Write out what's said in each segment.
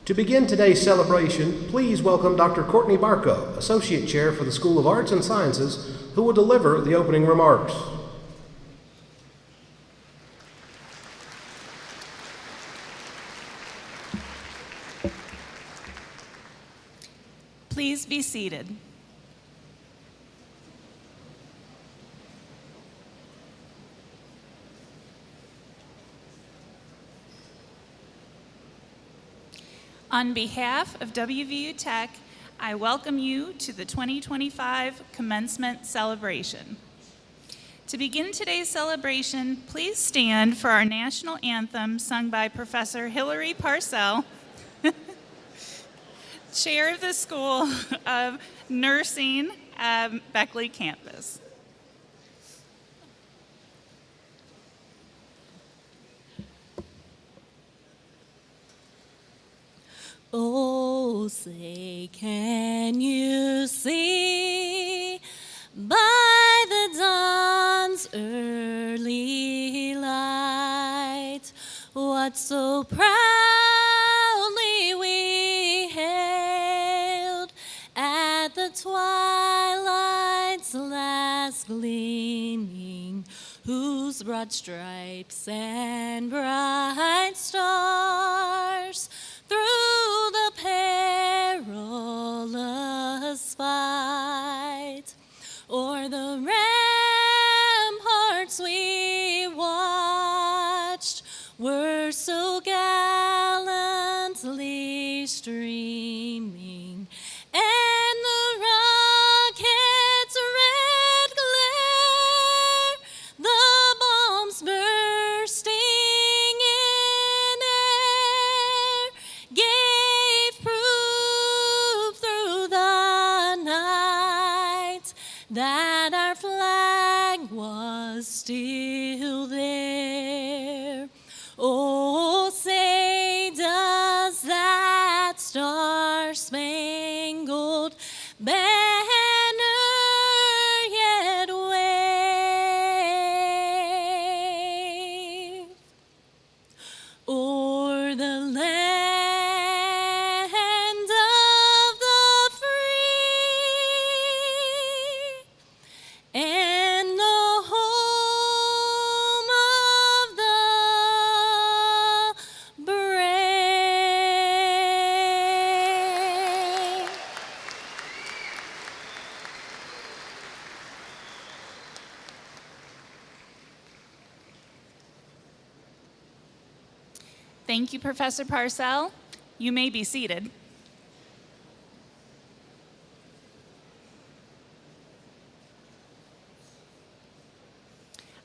To begin today's celebration, please welcome Dr. Courtney Barco, Associate Chair for the School of Arts and Sciences, who will deliver the opening remarks. Please be seated. On behalf of WVU Tech, I welcome you to the 2025 Commencement celebration. To begin today's celebration, please stand for our national anthem sung by Professor Hillary Parcell, Chair of the School of Nursing at Beckley campus. Oh, say, can you see by the dawn's early light what so proudly we hailed at the twilight's last gleaming, whose broad stripes and bright stars through the perilous fight o'er the ramparts we watched were so gallantly streaming, and the rocket's red glare, the bombs bursting in air, gave proof through the night that our flag was still there. Oh, say, does that star-spangled banner yet wave o'er the land of the free and the home of the brave? Thank you, Professor Parcell. You may be seated.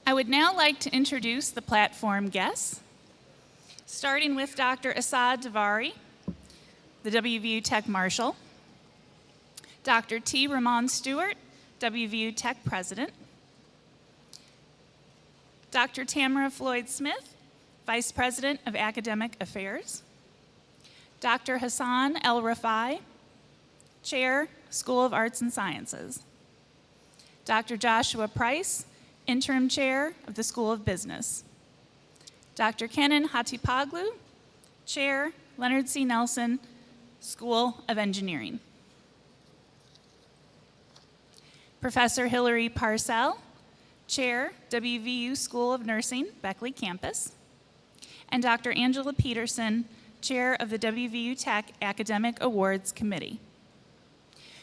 I would now like to introduce the platform guests, starting with Dr. Asad Davari, the WVU Tech Marshal, Dr. T. Ramon Stewart, WVU Tech President, Dr. Tamara Floyd-Smith, Vice President of Academic Affairs, Dr. Hassan El-Rafai, Chair, School of Arts and Sciences, Dr. Joshua Price, Interim Chair of the School of Business, Dr. Kenan Hatipoglu, Chair, Leonard C. Nelson, School of Engineering, Professor Hillary Parcell, Chair, WVU School of Nursing, Beckley campus, and Dr. Angela Peterson, Chair of the WVU Tech Academic Awards Committee.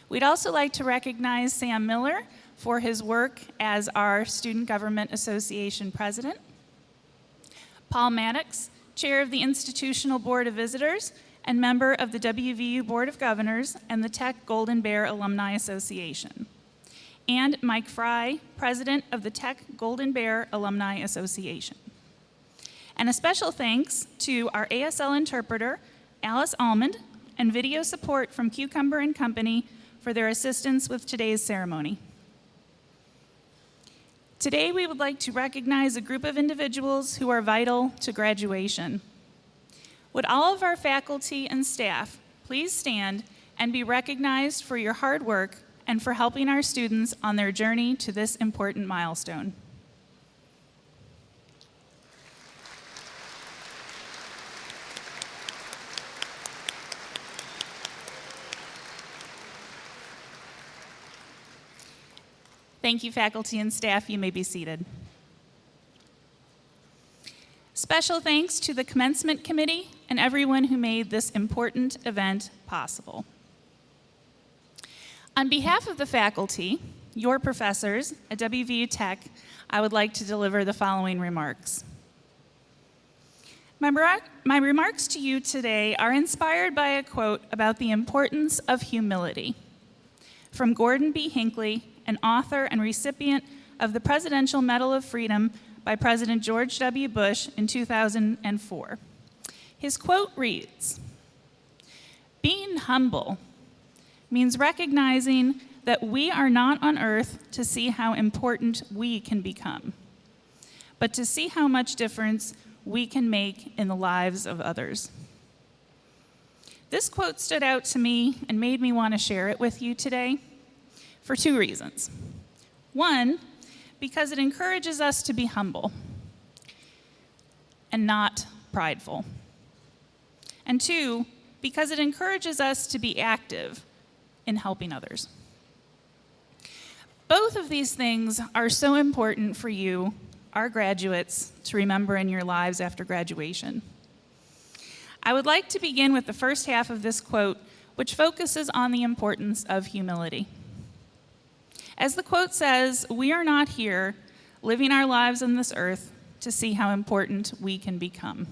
We'd also like to recognize Sam Miller for his work as our Student Government Association President, Paul Maddox, Chair of the Institutional Board of Visitors and member of the WVU Board of Governors and the Tech Golden Bear Alumni Association, and Mike Fry, President of the Tech Golden Bear Alumni Association. And a special thanks to our ASL interpreter, Alice Almond, and video support from Cucumber and Company for their assistance with today's ceremony. Today, we would like to recognize a group of individuals who are vital to graduation. Would all of our faculty and staff please stand and be recognized for your hard work and for helping our students on their journey to this important milestone. Thank you, faculty and staff. You may be seated. Special thanks to the Commencement Committee and everyone who made this important event possible. On behalf of the faculty, your professors at WVU Tech, I would like to deliver the following remarks. My remarks to you today are inspired by a quote about the importance of humility from Gordon B. Hinckley, an author and recipient of the Presidential Medal of Freedom by President George W. Bush in 2004. His quote reads, "Being humble means recognizing that we are not on earth to see how important we can become, but to see how much difference we can make in the lives of others." This quote stood out to me and made me want to share it with you today for two reasons. One, because it encourages us to be humble and not prideful. And two, because it encourages us to be active in helping others. Both of these things are so important for you, our graduates, to remember in your lives after graduation. I would like to begin with the first half of this quote, which focuses on the importance of humility. As the quote says, we are not here living our lives on this earth to see how important we can become.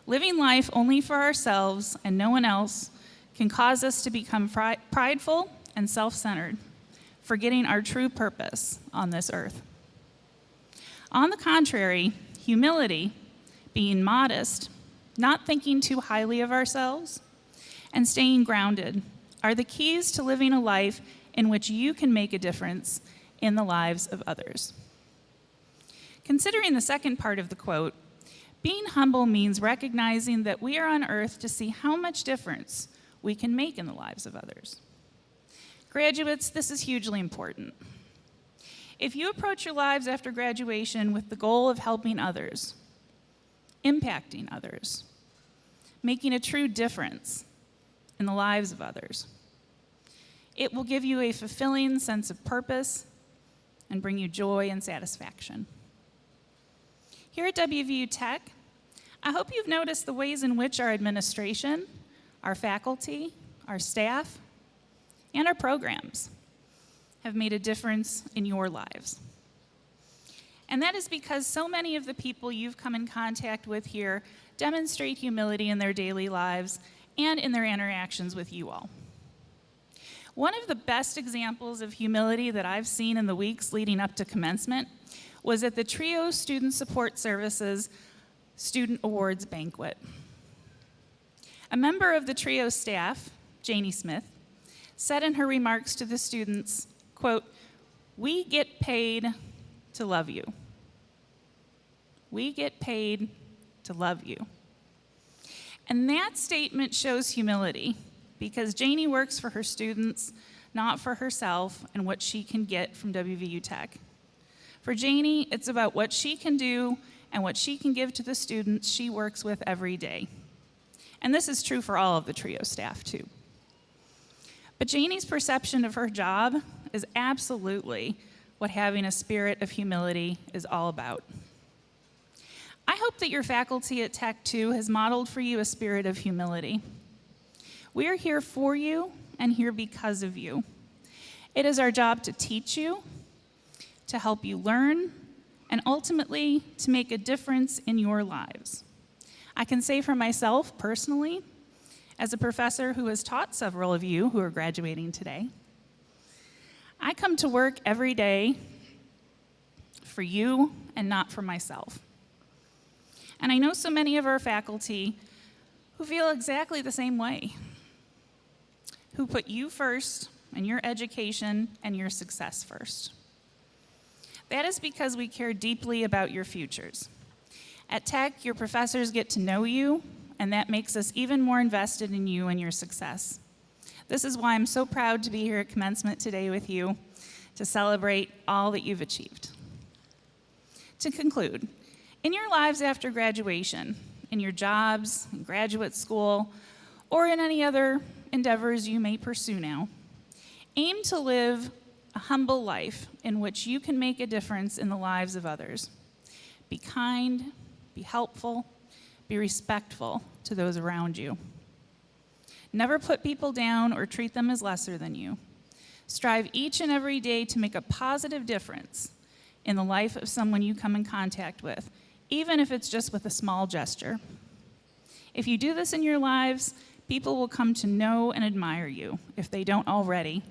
Living life only for ourselves and no one else can cause us to become prideful and self-centered, forgetting our true purpose on this earth. On the contrary, humility, being modest, not thinking too highly of ourselves, and staying grounded are the keys to living a life in which you can make a difference in the lives of others. Considering the second part of the quote, being humble means recognizing that we are on earth to see how much difference we can make in the lives of others. Graduates, this is hugely important. If you approach your lives after graduation with the goal of helping others, impacting others, making a true difference in the lives of others, it will give you a fulfilling sense of purpose and bring you joy and satisfaction. Here at WVU Tech, I hope you've noticed the ways in which our administration, our faculty, our staff, and our programs have made a difference in your lives. And that is because so many of the people you've come in contact with here demonstrate humility in their daily lives and in their interactions with you all. One of the best examples of humility that I've seen in the weeks leading up to commencement was at the TRIO Student Support Services Student Awards Banquet. A member of the TRIO staff, Janie Smith, said in her remarks to the students, quote, "We get paid to love you. We get paid to love you." And that statement shows humility because Janie works for her students, not for herself and what she can get from WVU Tech. For Janie, it's about what she can do and what she can give to the students she works with every day. And this is true for all of the TRIO staff too. But Janie's perception of her job is absolutely what having a spirit of humility is all about. I hope that your faculty at Tech too has modeled for you a spirit of humility. We are here for you and here because of you. It is our job to teach you, to help you learn, and ultimately to make a difference in your lives. I can say for myself personally, as a professor who has taught several of you who are graduating today, I come to work every day for you and not for myself. And I know so many of our faculty who feel exactly the same way, who put you first and your education and your success first. That is because we care deeply about your futures. At Tech, your professors get to know you, and that makes us even more invested in you and your success. This is why I'm so proud to be here at Commencement today with you to celebrate all that you've achieved. To conclude, in your lives after graduation, in your jobs, in graduate school, or in any other endeavors you may pursue now, aim to live a humble life in which you can make a difference in the lives of others. Be kind, be helpful, be respectful to those around you. Never put people down or treat them as lesser than you. Strive each and every day to make a positive difference in the life of someone you come in contact with, even if it's just with a small gesture. If you do this in your lives, people will come to know and admire you, if they don't already,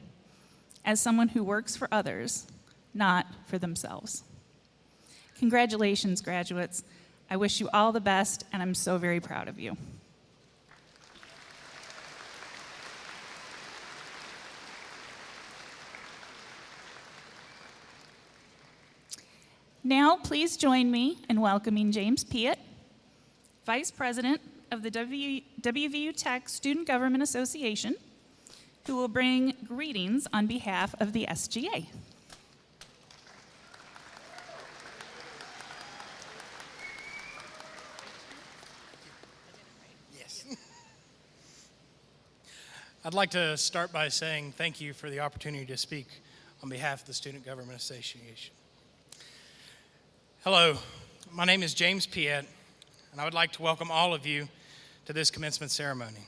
as someone who works for others, not for themselves. Congratulations, graduates. I wish you all the best, and I'm so very proud of you. Now, please join me in welcoming James Piet, Vice President of the WVU Tech Student Government Association, who will bring greetings on behalf of the SGA. Yes. I'd like to start by saying thank you for the opportunity to speak on behalf of the Student Government Association. Hello, my name is James Piet, and I would like to welcome all of you to this commencement ceremony.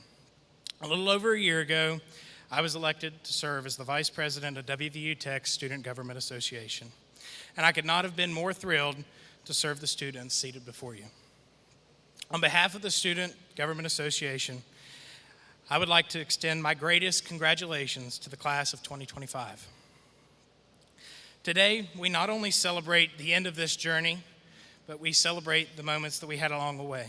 A little over a year ago, I was elected to serve as the Vice President of WVU Tech Student Government Association, and I could not have been more thrilled to serve the students seated before you. On behalf of the Student Government Association, I would like to extend my greatest congratulations to the class of 2025. Today, we not only celebrate the end of this journey, but we celebrate the moments that we had along the way.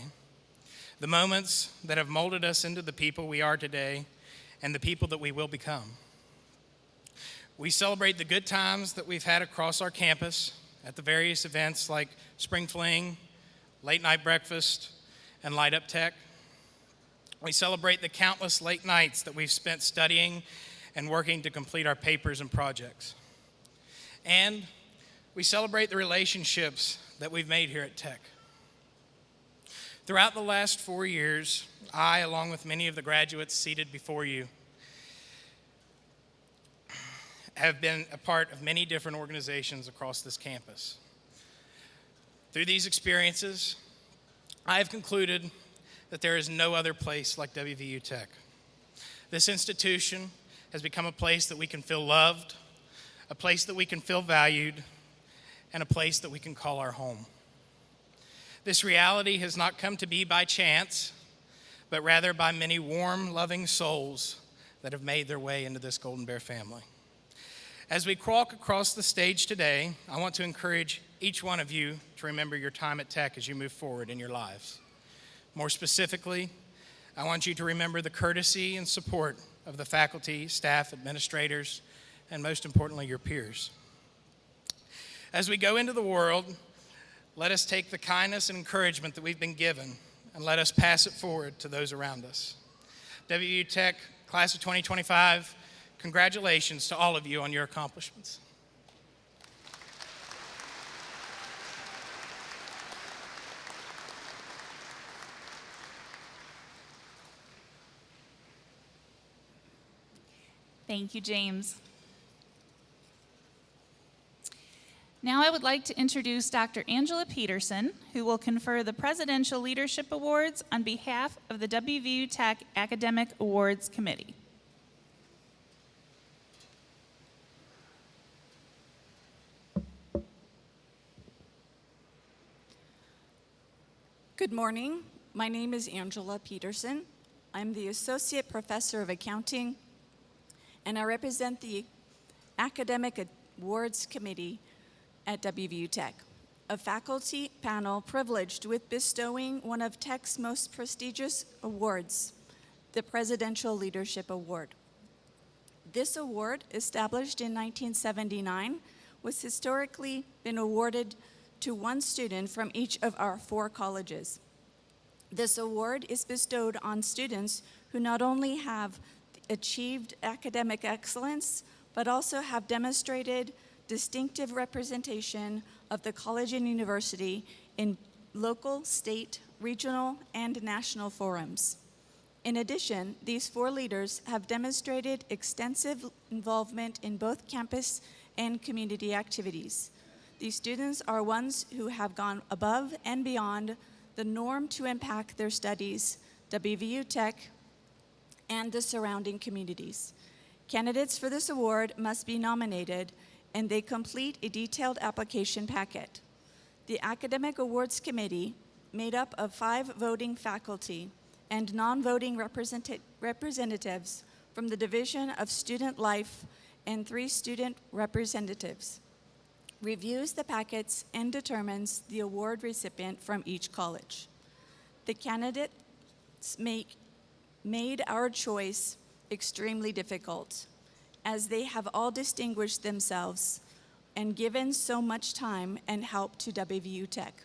The moments that have molded us into the people we are today and the people that we will become. We celebrate the good times that we've had across our campus at the various events like Spring Fling, Late Night Breakfast, and Light Up Tech. We celebrate the countless late nights that we've spent studying and working to complete our papers and projects. And we celebrate the relationships that we've made here at Tech. Throughout the last 4 years, I, along with many of the graduates seated before you, have been a part of many different organizations across this campus. Through these experiences, I have concluded that there is no other place like WVU Tech. This institution has become a place that we can feel loved, a place that we can feel valued, and a place that we can call our home. This reality has not come to be by chance, but rather by many warm, loving souls that have made their way into this Golden Bear family. As we walk across the stage today, I want to encourage each one of you to remember your time at Tech as you move forward in your lives. More specifically, I want you to remember the courtesy and support of the faculty, staff, administrators, and most importantly, your peers. As we go into the world, let us take the kindness and encouragement that we've been given and let us pass it forward to those around us. WVU Tech, class of 2025, congratulations to all of you on your accomplishments. Thank you, James. Now I would like to introduce Dr. Angela Peterson, who will confer the Presidential Leadership Awards on behalf of the WVU Tech Academic Awards Committee. Good morning. My name is Angela Peterson. I'm the Associate Professor of Accounting, and I represent the Academic Awards Committee at WVU Tech, a faculty panel privileged with bestowing one of Tech's most prestigious awards, the Presidential Leadership Award. This award, established in 1979, was historically been awarded to one student from each of our 4 colleges. This award is bestowed on students who not only have achieved academic excellence, but also have demonstrated distinctive representation of the college and university in local, state, regional, and national forums. In addition, these 4 leaders have demonstrated extensive involvement in both campus and community activities. These students are ones who have gone above and beyond the norm to impact their studies, WVU Tech, and the surrounding communities. Candidates for this award must be nominated, and they complete a detailed application packet. The Academic Awards Committee, made up of 5 voting faculty and non-voting representatives from the Division of Student Life and 3 student representatives, reviews the packets and determines the award recipient from each college. The candidates made our choice extremely difficult, as they have all distinguished themselves and given so much time and help to WVU Tech.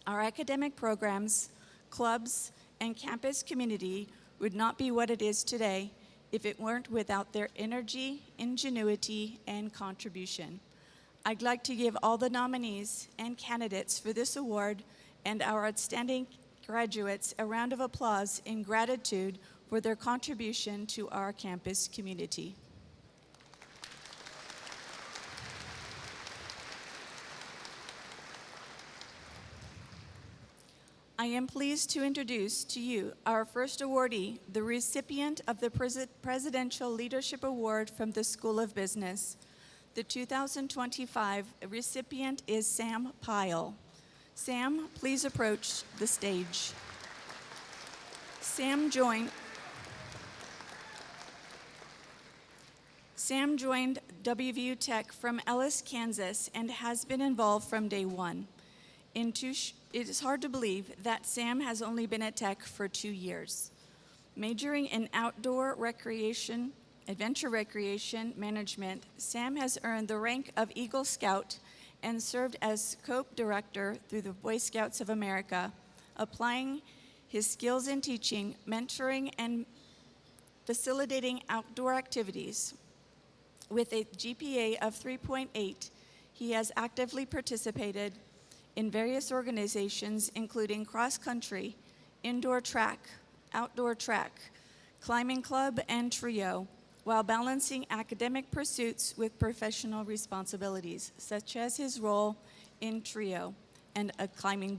Our academic programs, clubs, and campus community would not be what it is today if it weren't without their energy, ingenuity, and contribution. I'd like to give all the nominees and candidates for this award and our outstanding graduates a round of applause in gratitude for their contribution to our campus community. I am pleased to introduce to you our first awardee, the recipient of the Presidential Leadership Award from the School of Business. The 2025 recipient is Sam Pyle. Sam, please approach the stage. Sam joined WVU Tech from Ellis, Kansas, and has been involved from day one. It is hard to believe that Sam has only been at Tech for 2 years. Majoring in outdoor recreation, adventure recreation management, Sam has earned the rank of Eagle Scout and served as co-director through the Boy Scouts of America, applying his skills in teaching, mentoring, and facilitating outdoor activities. With a GPA of 3.8, he has actively participated in various organizations, including cross-country, indoor track, outdoor track, climbing club, and trio, while balancing academic pursuits with professional responsibilities, such as his role in trio and a climbing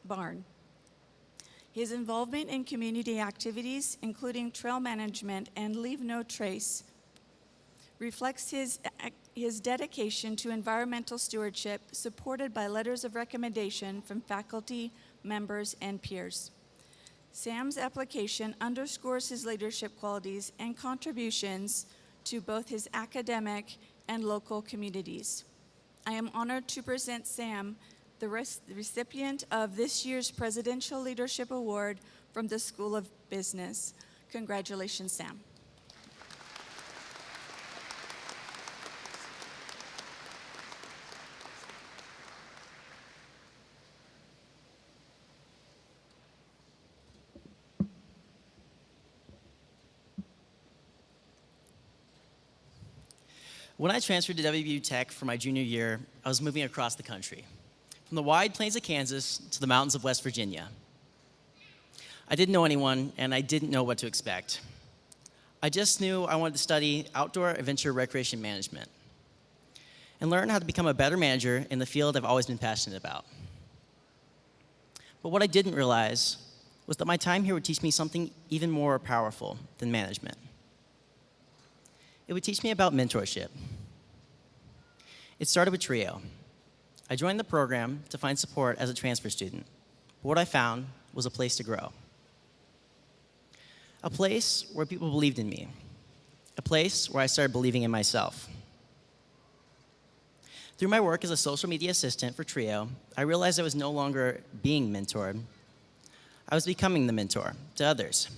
barn. His involvement in community activities, including trail management and Leave No Trace, reflects his dedication to environmental stewardship, supported by letters of recommendation from faculty, members, and peers. Sam's application underscores his leadership qualities and contributions to both his academic and local communities. I am honored to present Sam, the recipient of this year's Presidential Leadership Award from the School of Business. Congratulations, Sam. When I transferred to WVU Tech for my junior year, I was moving across the country, from the wide plains of Kansas to the mountains of West Virginia. I didn't know anyone, and I didn't know what to expect. I just knew I wanted to study outdoor adventure recreation management and learn how to become a better manager in the field I've always been passionate about. But what I didn't realize was that my time here would teach me something even more powerful than management. It would teach me about mentorship. It started with Trio. I joined the program to find support as a transfer student, but what I found was a place to grow. A place where people believed in me. A place where I started believing in myself. Through my work as a social media assistant for Trio, I realized I was no longer being mentored. I was becoming the mentor to others.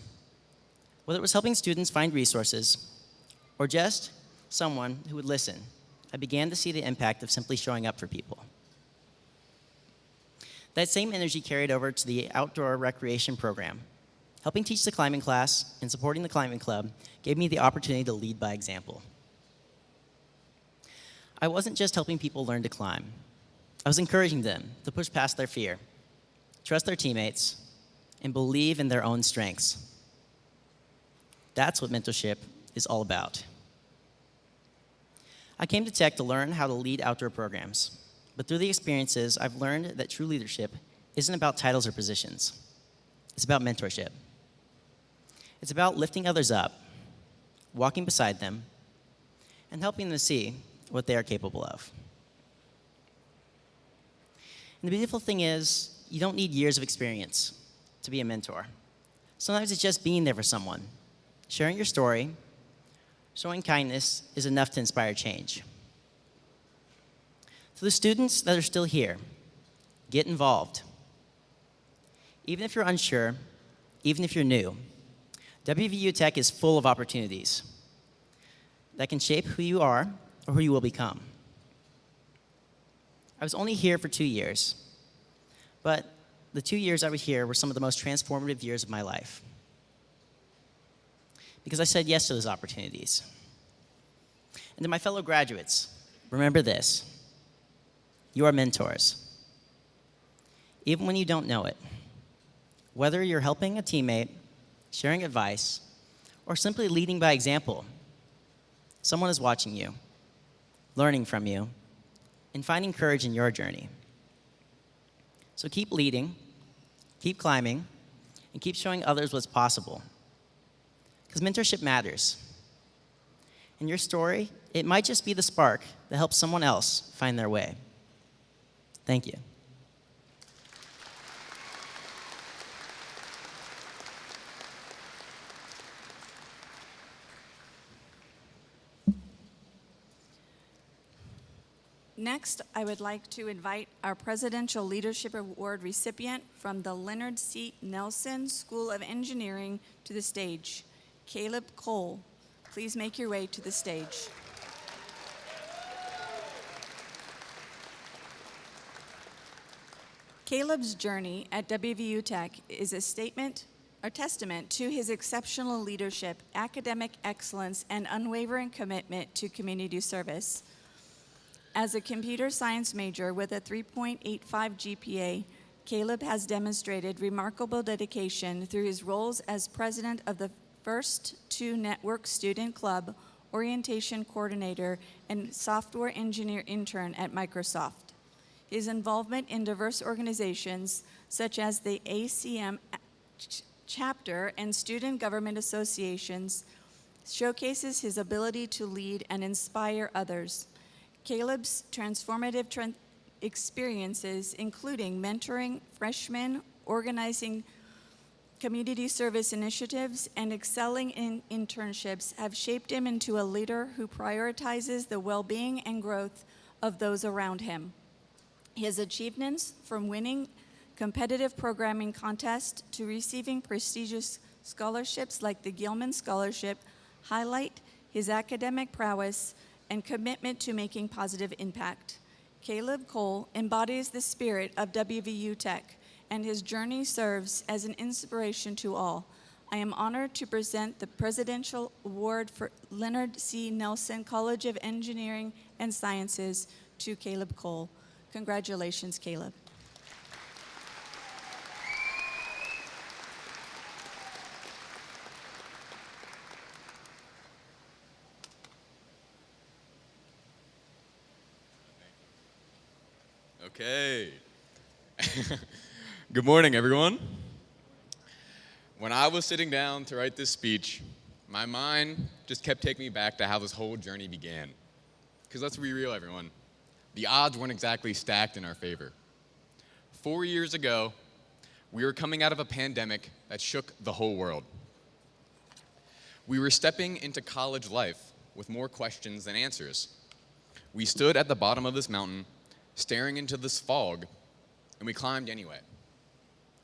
Whether it was helping students find resources, or just someone who would listen, I began to see the impact of simply showing up for people. That same energy carried over to the outdoor recreation program. Helping teach the climbing class and supporting the climbing club gave me the opportunity to lead by example. I wasn't just helping people learn to climb. I was encouraging them to push past their fear, trust their teammates, and believe in their own strengths. That's what mentorship is all about. I came to Tech to learn how to lead outdoor programs, but through the experiences, I've learned that true leadership isn't about titles or positions. It's about mentorship. It's about lifting others up, walking beside them, and helping them see what they are capable of. And the beautiful thing is, you don't need years of experience to be a mentor. Sometimes it's just being there for someone. Sharing your story, showing kindness is enough to inspire change. To the students that are still here, get involved. Even if you're unsure, even if you're new, WVU Tech is full of opportunities that can shape who you are or who you will become. I was only here for 2 years, but the 2 years I was here were some of the most transformative years of my life because I said yes to those opportunities. And to my fellow graduates, remember this: you are mentors, even when you don't know it. Whether you're helping a teammate, sharing advice, or simply leading by example, someone is watching you, learning from you, and finding courage in your journey. So keep leading, keep climbing, and keep showing others what's possible. Because mentorship matters. And your story, it might just be the spark that helps someone else find their way. Thank you. Next, I would like to invite our Presidential Leadership Award recipient from the Leonard C. Nelson School of Engineering to the stage, Caleb Cole. Please make your way to the stage. Caleb's journey at WVU Tech is a testament to his exceptional leadership, academic excellence, and unwavering commitment to community service. As a computer science major with a 3.85 GPA, Caleb has demonstrated remarkable dedication through his roles as president of the First 2 Network Student Club, orientation coordinator, and software engineer intern at Microsoft. His involvement in diverse organizations such as the ACM chapter and student government associations showcases his ability to lead and inspire others. Caleb's transformative experiences, including mentoring freshmen, organizing community service initiatives, and excelling in internships, have shaped him into a leader who prioritizes the well-being and growth of those around him. His achievements, from winning competitive programming contests to receiving prestigious scholarships like the Gilman Scholarship, highlight his academic prowess and commitment to making positive impact. Caleb Cole embodies the spirit of WVU Tech, and his journey serves as an inspiration to all. I am honored to present the Presidential Award for Leonard C. Nelson College of Engineering and Sciences to Caleb Cole. Congratulations, Caleb. Okay. Good morning, everyone. When I was sitting down to write this speech, my mind just kept taking me back to how this whole journey began. Because let's be real, everyone. The odds weren't exactly stacked in our favor. 4 years ago, we were coming out of a pandemic that shook the whole world. We were stepping into college life with more questions than answers. We stood at the bottom of this mountain, staring into this fog, and we climbed anyway.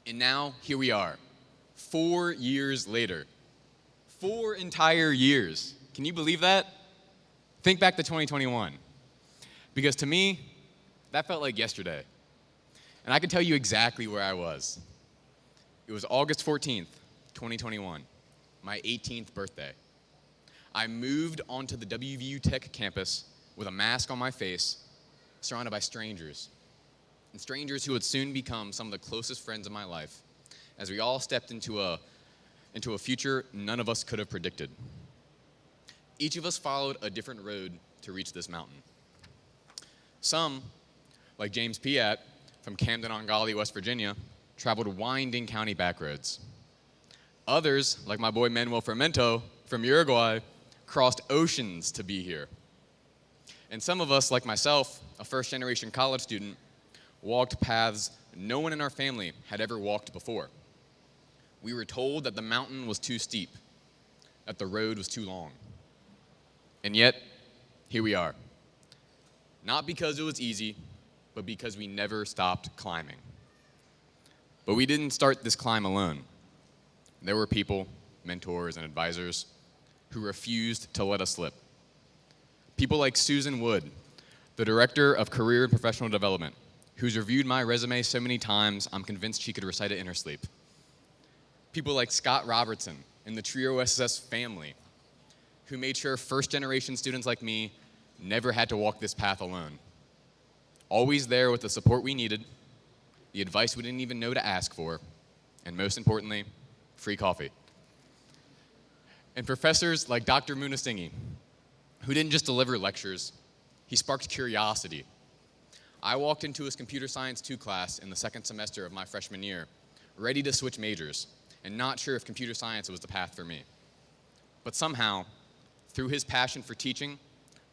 And now, here we are, 4 years later. 4 entire years. Can you believe that? Think back to 2021. Because to me, that felt like yesterday. And I can tell you exactly where I was. It was August 14th, 2021, my 18th birthday. I moved onto the WVU Tech campus with a mask on my face, surrounded by strangers, and strangers who would soon become some of the closest friends of my life, as we all stepped into a future none of us could have predicted. Each of us followed a different road to reach this mountain. Some, like James Piat from Camden-on-Golly, West Virginia, traveled winding county back roads. Others, like my boy Manuel Fermento from Uruguay, crossed oceans to be here. And some of us, like myself, a first-generation college student, walked paths no one in our family had ever walked before. We were told that the mountain was too steep, that the road was too long. And yet, here we are. Not because it was easy, but because we never stopped climbing. But we didn't start this climb alone. There were people, mentors, and advisors who refused to let us slip. People like Susan Wood, the Director of Career and Professional Development, who's reviewed my resume so many times I'm convinced she could recite it in her sleep. People like Scott Robertson and the Trio SSS family, who made sure first-generation students like me never had to walk this path alone. Always there with the support we needed, the advice we didn't even know to ask for, and most importantly, free coffee. And professors like Dr. Munasinghe, who didn't just deliver lectures, he sparked curiosity. I walked into his Computer Science 2 class in the second semester of my freshman year, ready to switch majors, and not sure if computer science was the path for me. But somehow, through his passion for teaching,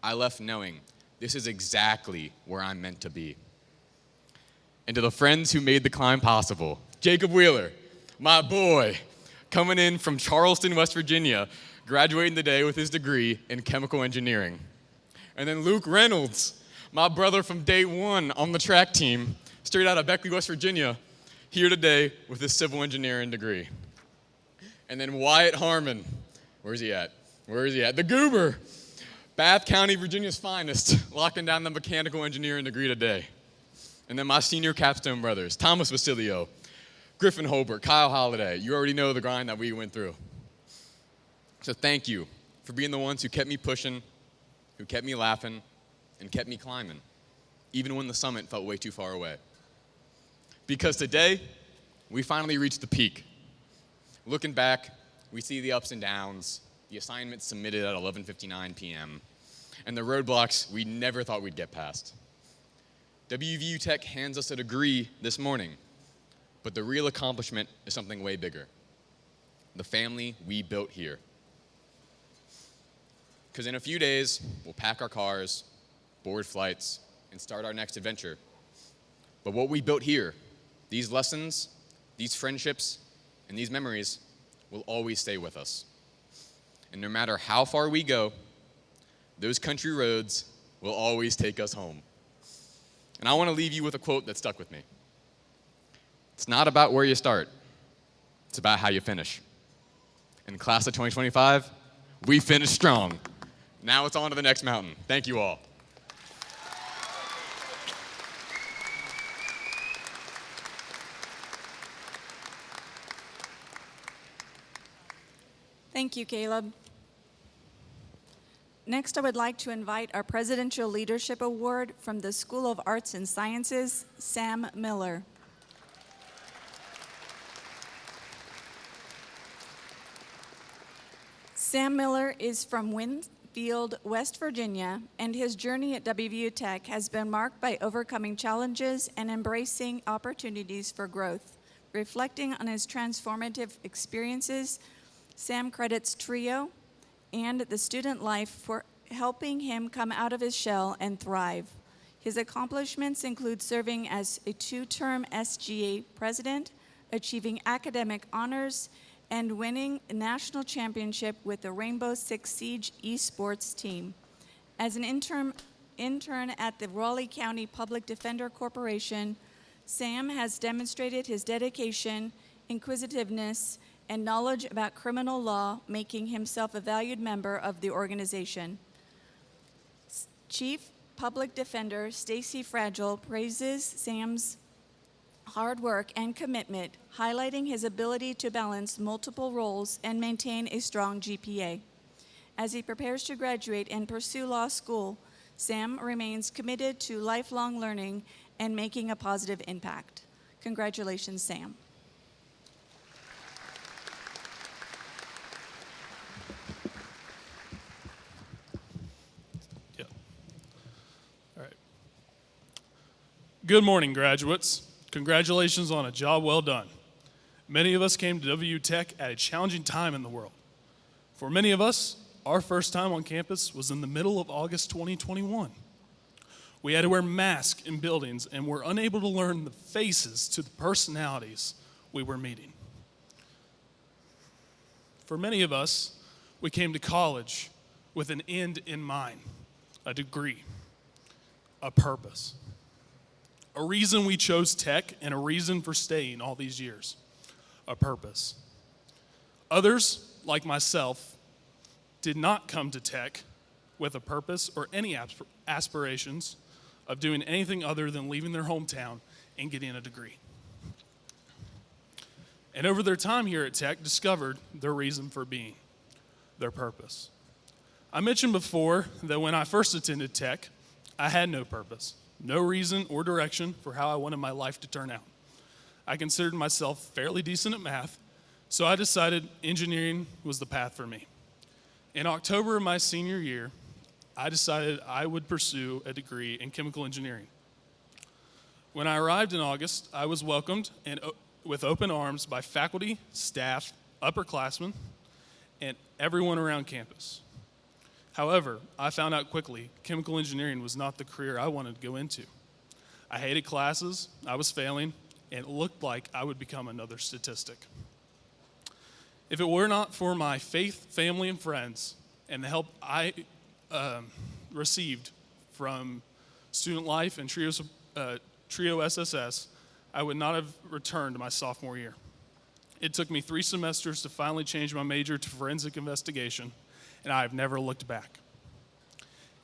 I left knowing this is exactly where I'm meant to be. And to the friends who made the climb possible, Jacob Wheeler, my boy, coming in from Charleston, West Virginia, graduating today with his degree in chemical engineering. And then Luke Reynolds, my brother from day one on the track team, straight out of Beckley, West Virginia, here today with his civil engineering degree. And then Wyatt Harmon, where's he at? The goober, Bath County, Virginia's finest, locking down the mechanical engineering degree today. And then my senior capstone brothers, Thomas Basilio, Griffin Holbert, Kyle Holliday. You already know the grind that we went through. So thank you for being the ones who kept me pushing, who kept me laughing, and kept me climbing, even when the summit felt way too far away. Because today, we finally reached the peak. Looking back, we see the ups and downs, the assignments submitted at 11:59 p.m., and the roadblocks we never thought we'd get past. WVU Tech hands us a degree this morning, but the real accomplishment is something way bigger. The family we built here. Because in a few days, we'll pack our cars, board flights, and start our next adventure. But what we built here, these lessons, these friendships, and these memories will always stay with us. And no matter how far we go, those country roads will always take us home. And I want to leave you with a quote that stuck with me. It's not about where you start, it's about how you finish. In class of 2025, we finished strong. Now it's on to the next mountain. Thank you all. Thank you, Caleb. Next, I would like to invite our Presidential Leadership Award from the School of Arts and Sciences, Sam Miller. Sam Miller is from Winfield, West Virginia, and his journey at WVU Tech has been marked by overcoming challenges and embracing opportunities for growth. Reflecting on his transformative experiences, Sam credits Trio and the student life for helping him come out of his shell and thrive. His accomplishments include serving as a 2-term SGA president, achieving academic honors, and winning a national championship with the Rainbow Six Siege esports team. As an intern at the Raleigh County Public Defender Corporation, Sam has demonstrated his dedication, inquisitiveness, and knowledge about criminal law, making himself a valued member of the organization. Chief Public Defender Stacy Fragile praises Sam's hard work and commitment, highlighting his ability to balance multiple roles and maintain a strong GPA. As he prepares to graduate and pursue law school, Sam remains committed to lifelong learning and making a positive impact. Congratulations, Sam. Good morning, graduates. Congratulations on a job well done. Many of us came to WVU Tech at a challenging time in the world. For many of us, our first time on campus was in the middle of August 2021. We had to wear masks in buildings and were unable to learn the faces to the personalities we were meeting. For many of us, we came to college with an end in mind, a degree, a purpose, a reason we chose tech and a reason for staying all these years, a purpose. Others, like myself, did not come to tech with a purpose or any aspirations of doing anything other than leaving their hometown and getting a degree. And over their time here at Tech, discovered their reason for being, their purpose. I mentioned before that when I first attended Tech, I had no purpose, no reason or direction for how I wanted my life to turn out. I considered myself fairly decent at math, so I decided engineering was the path for me. In October of my senior year, I decided I would pursue a degree in chemical engineering. When I arrived in August, I was welcomed with open arms by faculty, staff, upperclassmen, and everyone around campus. However, I found out quickly chemical engineering was not the career I wanted to go into. I hated classes, I was failing, and it looked like I would become another statistic. If it were not for my faith, family, and friends, and the help I received from Student Life and Trio SSS, I would not have returned to my sophomore year. It took me 3 semesters to finally change my major to forensic investigation, and I have never looked back.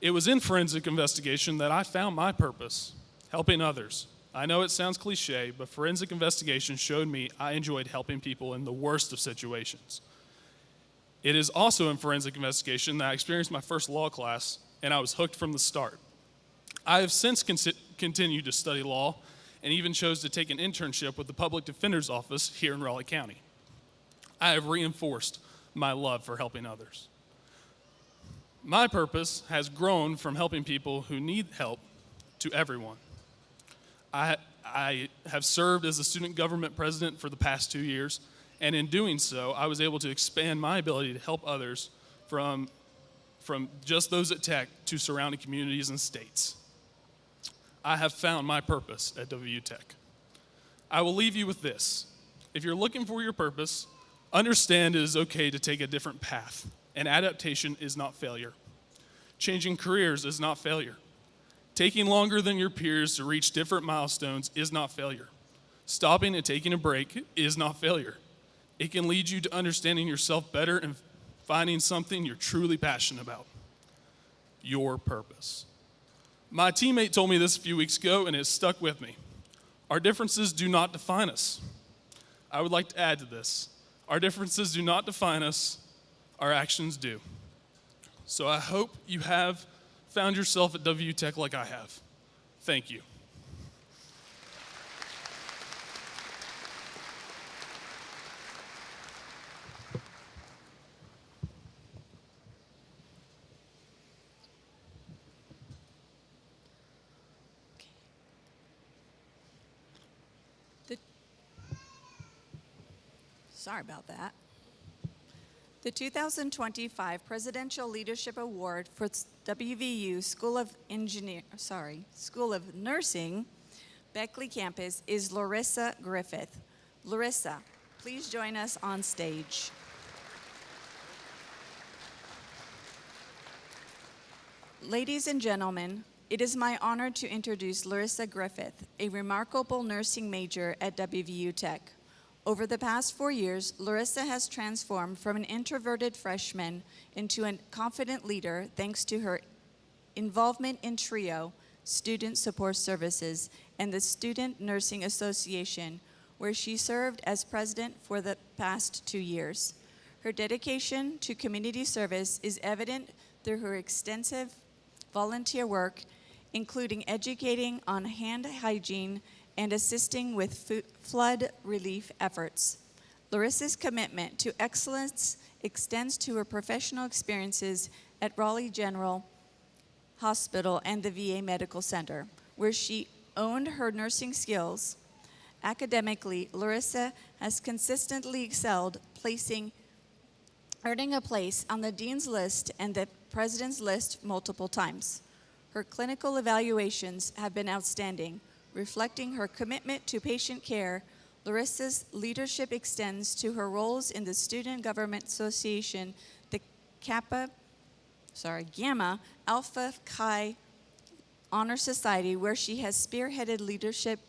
It was in forensic investigation that I found my purpose, helping others. I know it sounds cliche, but forensic investigation showed me I enjoyed helping people in the worst of situations. It is also in forensic investigation that I experienced my first law class, and I was hooked from the start. I have since continued to study law and even chose to take an internship with the Public Defender's Office here in Raleigh County. I have reinforced my love for helping others. My purpose has grown from helping people who need help to everyone. I have served as the student government president for the past 2 years, and in doing so, I was able to expand my ability to help others from just those at Tech to surrounding communities and states. I have found my purpose at WVU Tech. I will leave you with this. If you're looking for your purpose, understand it is okay to take a different path, and adaptation is not failure. Changing careers is not failure. Taking longer than your peers to reach different milestones is not failure. Stopping and taking a break is not failure. It can lead you to understanding yourself better and finding something you're truly passionate about, your purpose. My teammate told me this a few weeks ago, and it stuck with me. Our differences do not define us. I would like to add to this. Our differences do not define us, our actions do. So I hope you have found yourself at WVU Tech like I have. Thank you. Sorry about that. The 2025 Presidential Leadership Award for WVU School of Nursing, Beckley campus is Larissa Griffith. Larissa, please join us on stage. Ladies and gentlemen, it is my honor to introduce Larissa Griffith, a remarkable nursing major at WVU Tech. Over the past 4 years, Larissa has transformed from an introverted freshman into a confident leader thanks to her involvement in TRIO, Student Support Services, and the Student Nursing Association, where she served as president for the past 2 years. Her dedication to community service is evident through her extensive volunteer work, including educating on hand hygiene and assisting with flood relief efforts. Larissa's commitment to excellence extends to her professional experiences at Raleigh General Hospital and the VA Medical Center, where she honed her nursing skills. Academically, Larissa has consistently excelled, earning a place on the Dean's List and the President's List multiple times. Her clinical evaluations have been outstanding, reflecting her commitment to patient care. Larissa's leadership extends to her roles in the Student Government Association, the Gamma Alpha Chi Honor Society, where she has spearheaded leadership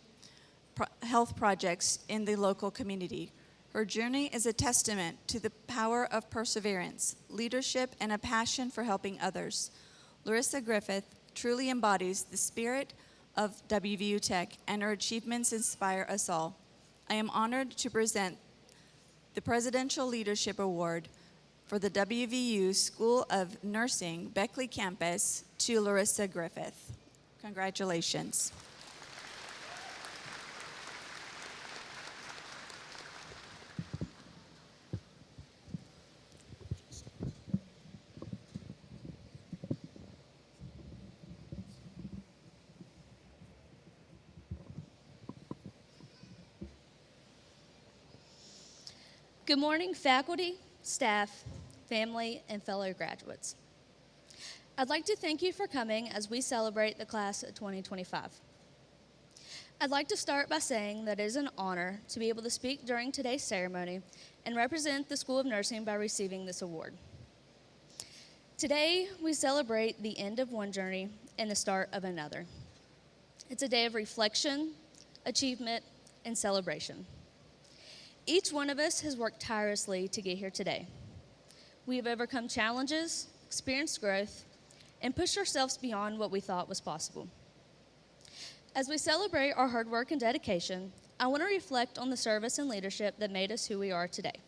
health projects in the local community. Her journey is a testament to the power of perseverance, leadership, and a passion for helping others. Larissa Griffith truly embodies the spirit of WVU Tech, and her achievements inspire us all. I am honored to present the Presidential Leadership Award for the WVU School of Nursing, Beckley campus, to Larissa Griffith. Congratulations. Good morning, faculty, staff, family, and fellow graduates. I'd like to thank you for coming as we celebrate the class of 2025. I'd like to start by saying that it is an honor to be able to speak during today's ceremony and represent the School of Nursing by receiving this award. Today, we celebrate the end of one journey and the start of another. It's a day of reflection, achievement, and celebration. Each one of us has worked tirelessly to get here today. We have overcome challenges, experienced growth, and pushed ourselves beyond what we thought was possible. As we celebrate our hard work and dedication, I want to reflect on the service and leadership that made us who we are today.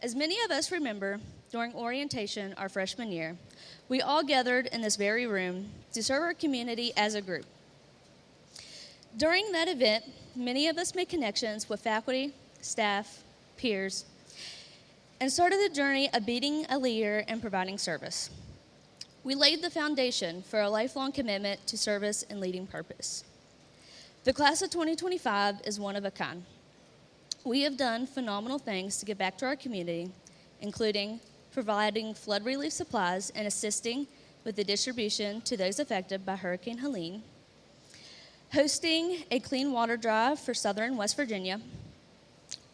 As many of us remember, during orientation our freshman year, we all gathered in this very room to serve our community as a group. During that event, many of us made connections with faculty, staff, peers, and started the journey of being a leader and providing service. We laid the foundation for a lifelong commitment to service and leading purpose. The class of 2025 is one of a kind. We have done phenomenal things to give back to our community, including providing flood relief supplies and assisting with the distribution to those affected by Hurricane Helene, hosting a clean water drive for Southern West Virginia,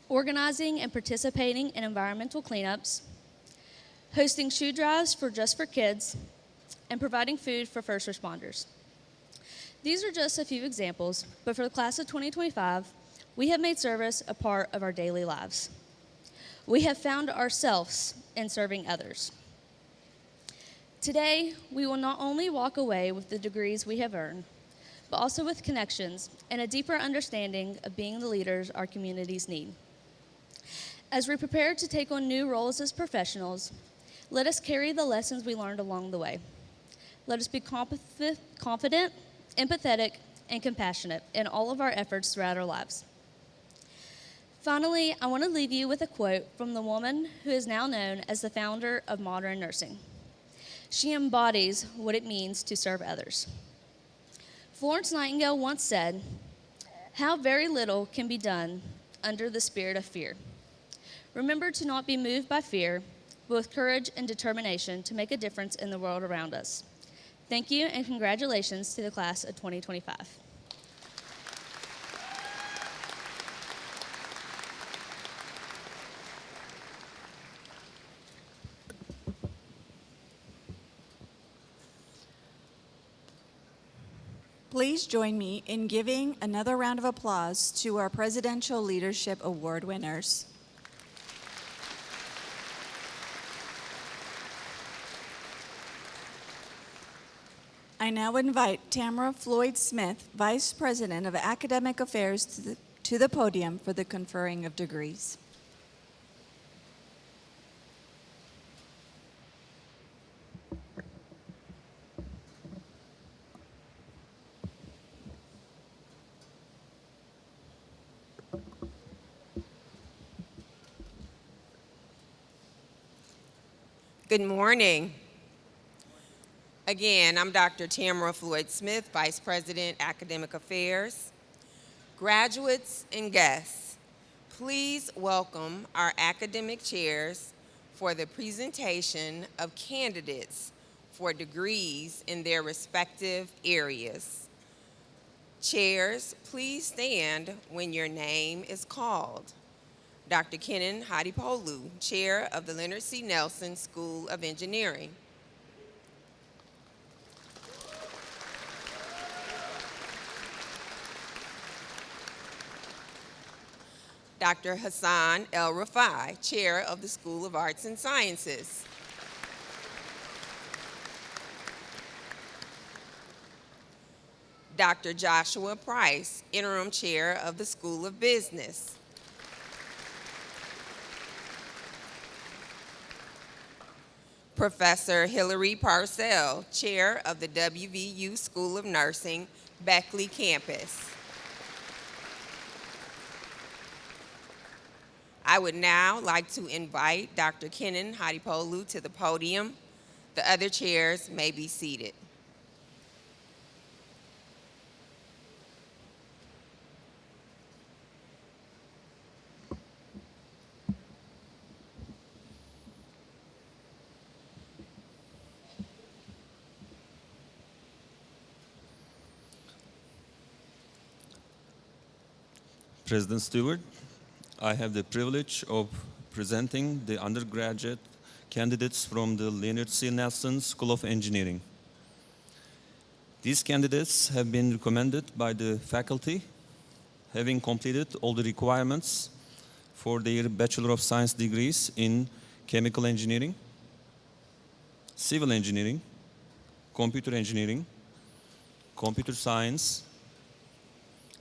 organizing and participating in environmental cleanups, hosting shoe drives for Just for Kids, and providing food for first responders. These are just a few examples, but for the class of 2025, we have made service a part of our daily lives. We have found ourselves in serving others. Today, we will not only walk away with the degrees we have earned, but also with connections and a deeper understanding of being the leaders our communities need. As we prepare to take on new roles as professionals, let us carry the lessons we learned along the way. Let us be confident, empathetic, and compassionate in all of our efforts throughout our lives. Finally, I want to leave you with a quote from the woman who is now known as the founder of modern nursing. She embodies what it means to serve others. Florence Nightingale once said, "How very little can be done under the spirit of fear." Remember to not be moved by fear, but with courage and determination to make a difference in the world around us. Thank you, and congratulations to the class of 2025. Please join me in giving another round of applause to our Presidential Leadership Award winners. I now invite Tamara Floyd Smith, Vice President of Academic Affairs, to the podium for the conferring of degrees. Good morning. Again, I'm Dr. Tamara Floyd-Smith, Vice President, Academic Affairs. Graduates and guests, please welcome our academic chairs for the presentation of candidates for degrees in their respective areas. Chairs, please stand when your name is called. Dr. Kenan Hadipolu, Chair of the Leonard C. Nelson School of Engineering. Dr. Hassan El Rafai, Chair of the School of Arts and Sciences. Dr. Joshua Price, Interim Chair of the School of Business. Professor Hilary Parcell, Chair of the WVU School of Nursing, Beckley campus. I would now like to invite Dr. Kenan Hadipolu to the podium. The other chairs may be seated. President Stewart, I have the privilege of presenting the undergraduate candidates from the Leonard C. Nelson School of Engineering. These candidates have been recommended by the faculty, having completed all the requirements for their Bachelor of Science degrees in chemical engineering, civil engineering, computer engineering, computer science,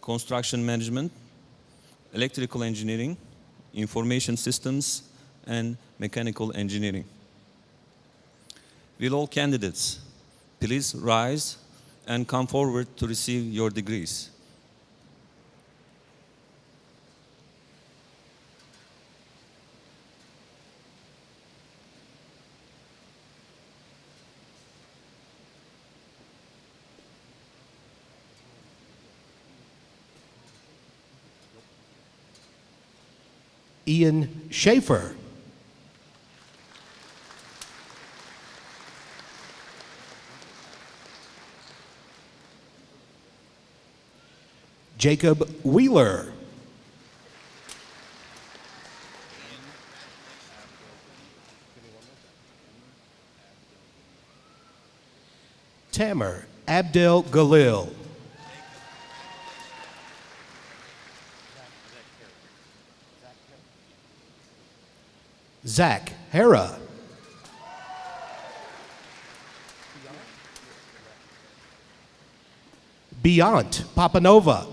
construction management, electrical engineering, information systems, and mechanical engineering. Will all candidates please rise and come forward to receive your degrees? Ian Schaefer. Jacob Wheeler. Tamer Abdel Galil. Zach Hera. Beyond Papanova.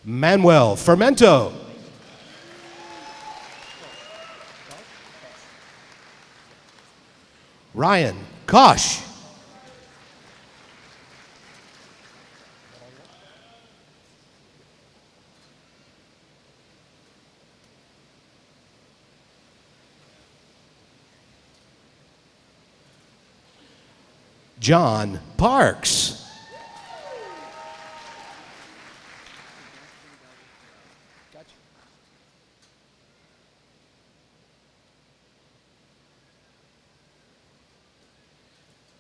Manuel Fermento. Ryan Kosh. John Parks.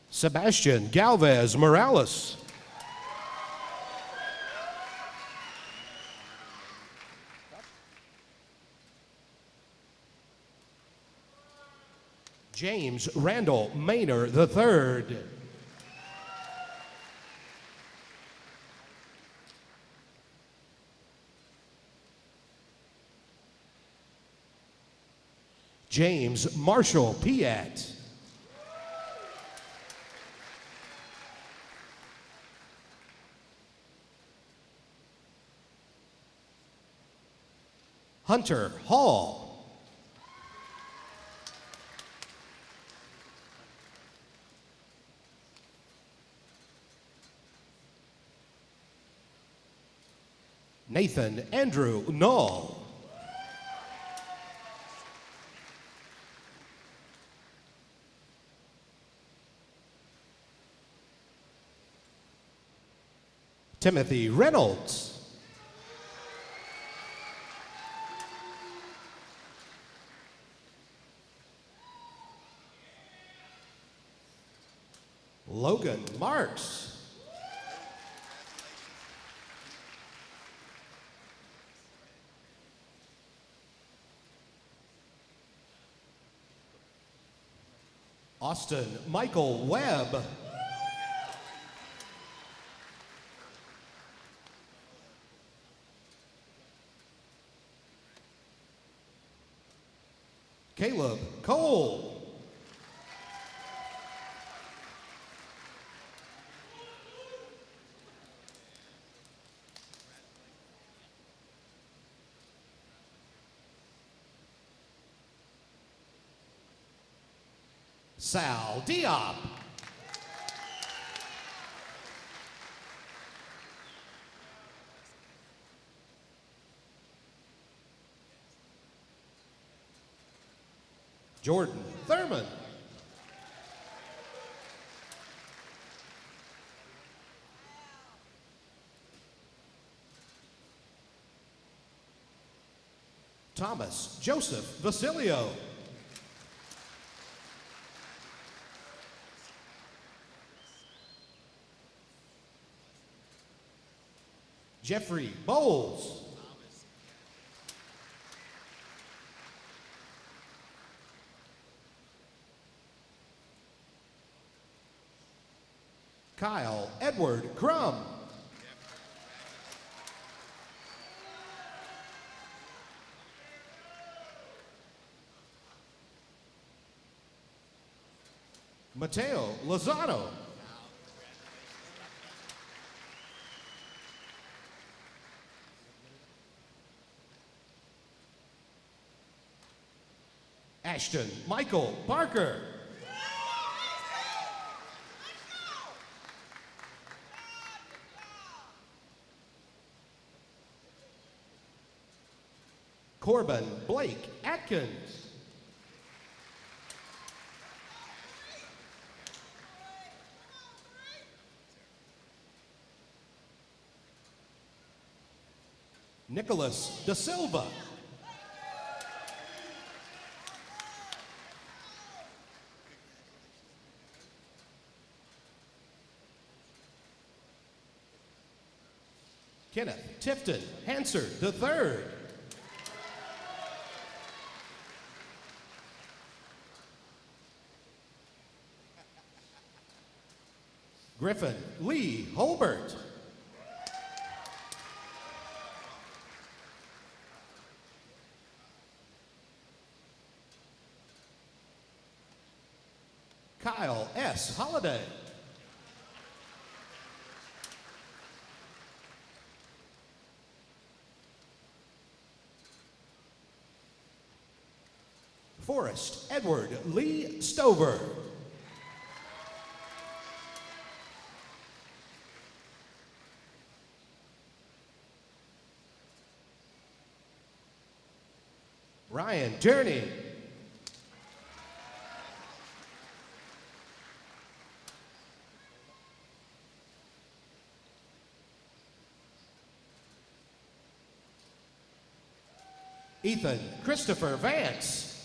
Sebastian Galvez Morales. James Randall Maynor III. James Marshall Piat. Hunter Hall. Nathan Andrew Knoll. Timothy Reynolds. Logan Marks. Austin Michael Webb. Caleb Cole. Sal Diop. Jordan Thurman. Thomas Joseph Vasilio. Jeffrey Bowles. Kyle Edward Crum. Mateo Lozano. Ashton Michael Parker. Corbin Blake Atkins. Nicholas Da Silva. Kenneth Tifton Hansard III. Griffin Lee Holbert. Kyle S. Holliday. Forrest Edward Lee Stover. Ryan Journey. Ethan Christopher Vance.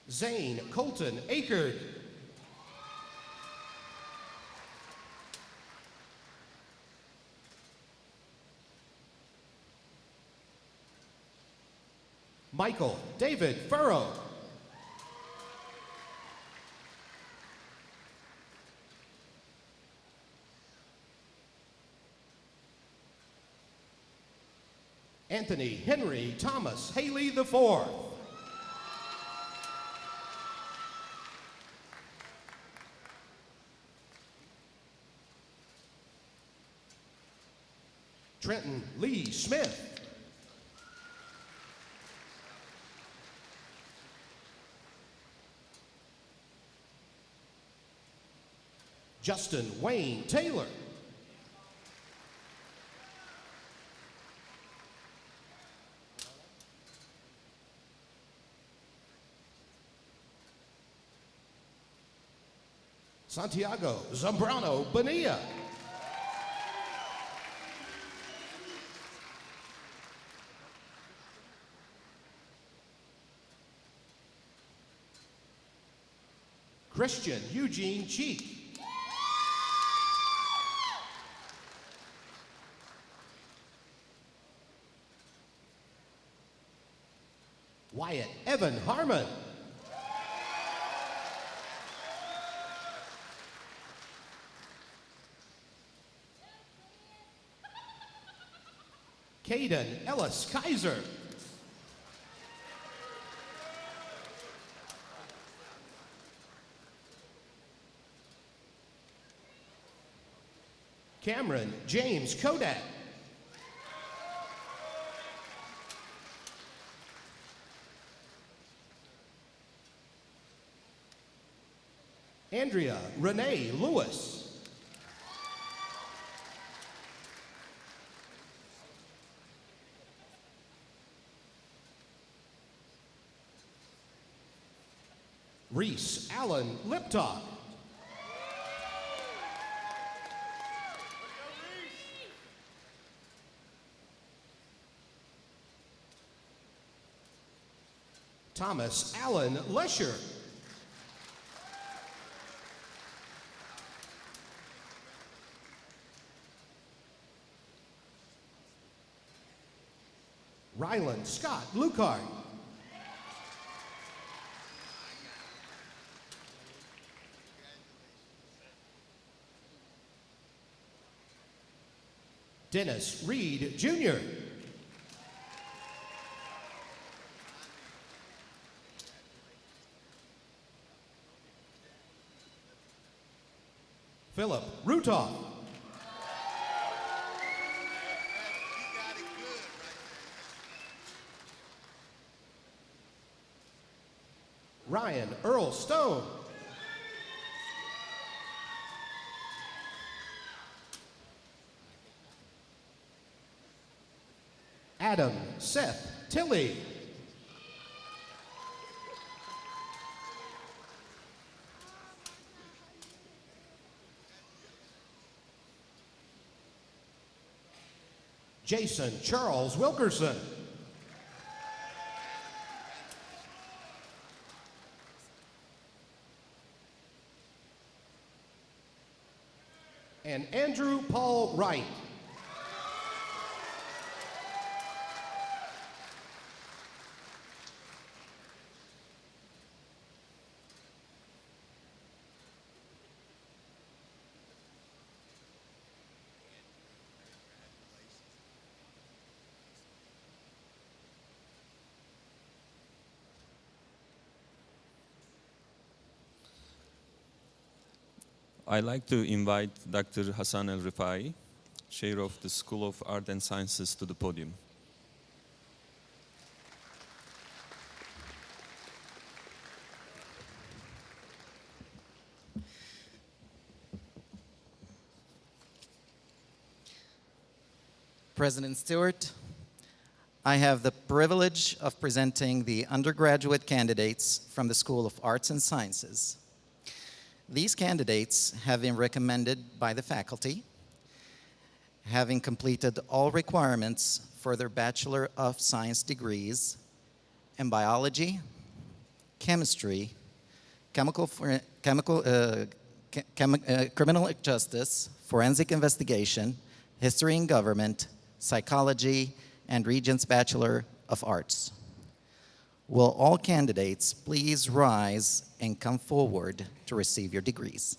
Zane Colton Akerd. Michael David Furrow. Anthony Henry Thomas Haley IV. Trenton Lee Smith. Justin Wayne Taylor. Santiago Zambrano Bonilla. Christian Eugene Cheek. Wyatt Evan Harmon. Caden Ellis Kaiser. Cameron James Kodak. Andrea Renee Lewis. Reese Allen Liptock. Thomas Allen Lesher. Ryland Scott Lucard. Dennis Reed Jr. Philip Rutoff. Ryan Earl Stone. Adam Seth Tilley. Jason Charles Wilkerson. And Andrew Paul Wright. I'd like to invite Dr. Hassan El-Rifai, Chair of the School of Art and Sciences, to the podium. President Stewart, I have the privilege of presenting the undergraduate candidates from the School of Arts and Sciences. These candidates have been recommended by the faculty, having completed all requirements for their Bachelor of Science degrees in biology, chemistry, criminal justice, forensic investigation, history and government, psychology, and Regents Bachelor of Arts. Will all candidates please rise and come forward to receive your degrees?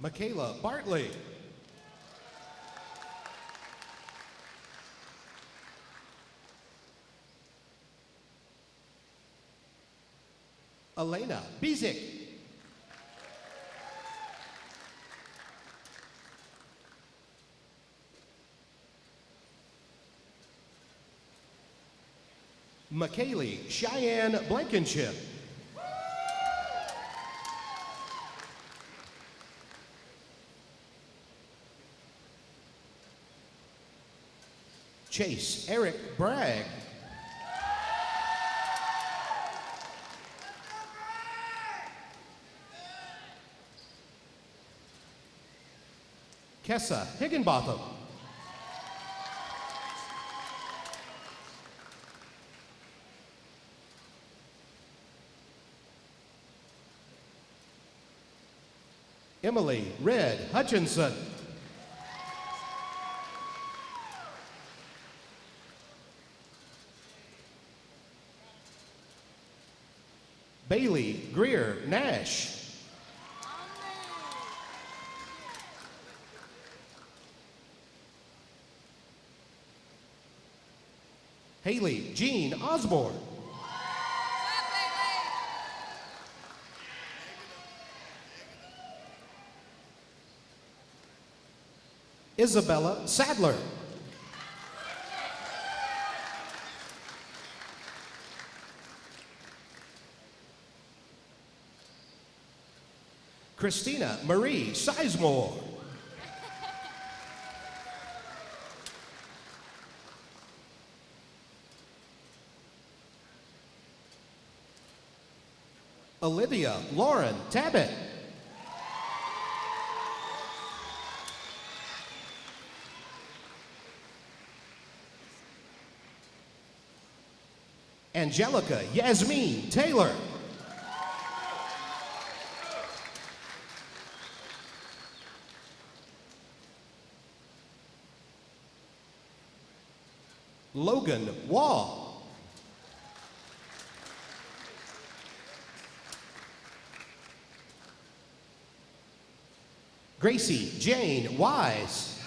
Michaela Bartley. Elena Bezick. McKaylee Cheyenne Blankenship. Chase Eric Bragg. Kessa Higginbotham. Emily Red Hutchinson. Bailey Greer Nash. Haley Jean Osborne. Isabella Sadler. Christina Marie Sizemore. Olivia Lauren Tabbitt. Angelica Yasmin Taylor. Logan Wall. Gracie Jane Wise.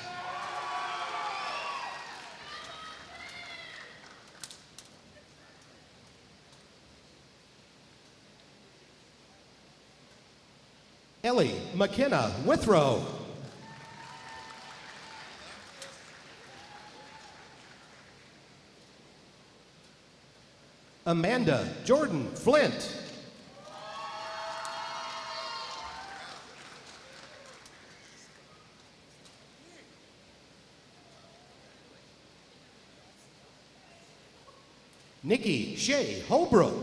Ellie McKenna Withrow. Amanda Jordan Flint. Nikki Shea Holbrook.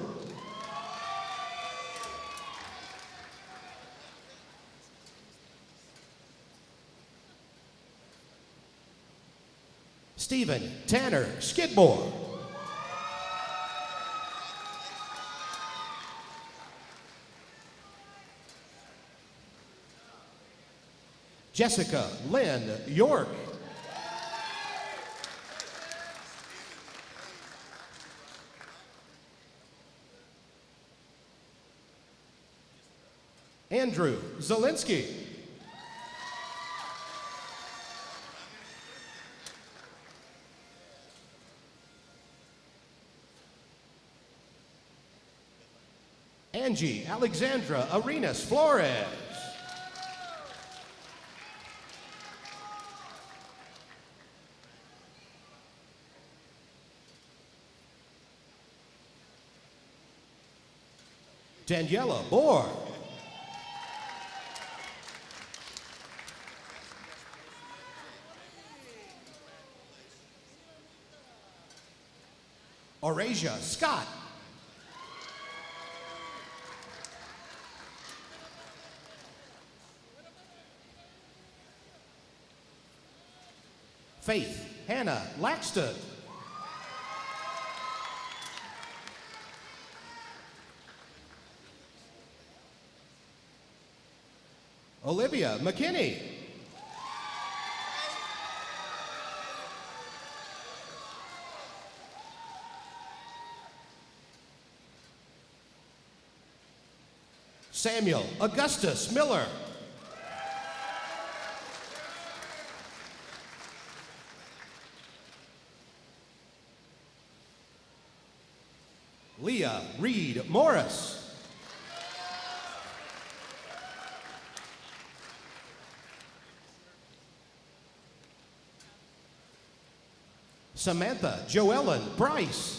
Stephen Tanner Skidmore. Jessica Lynn York. Andrew Zielinski. Angie Alexandra Arenas Flores. Daniela Bohr. Orasia Scott. Faith Hannah Laxton. Olivia McKinney. Samuel Augustus Miller. Leah Reed Morris. Samantha Joellen Price.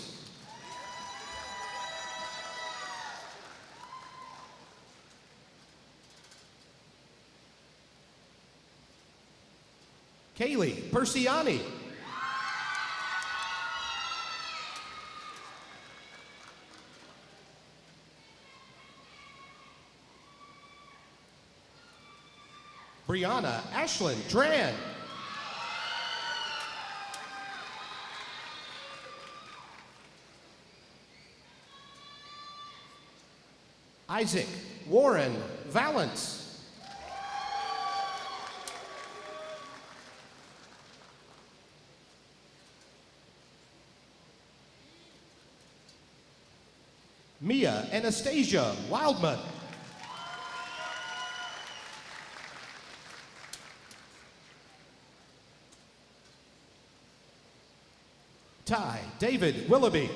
Kaylee Persiani. Brianna Ashlyn Tran. Isaac Warren Valance. Mia Anastasia Wildman. Ty David Willoughby.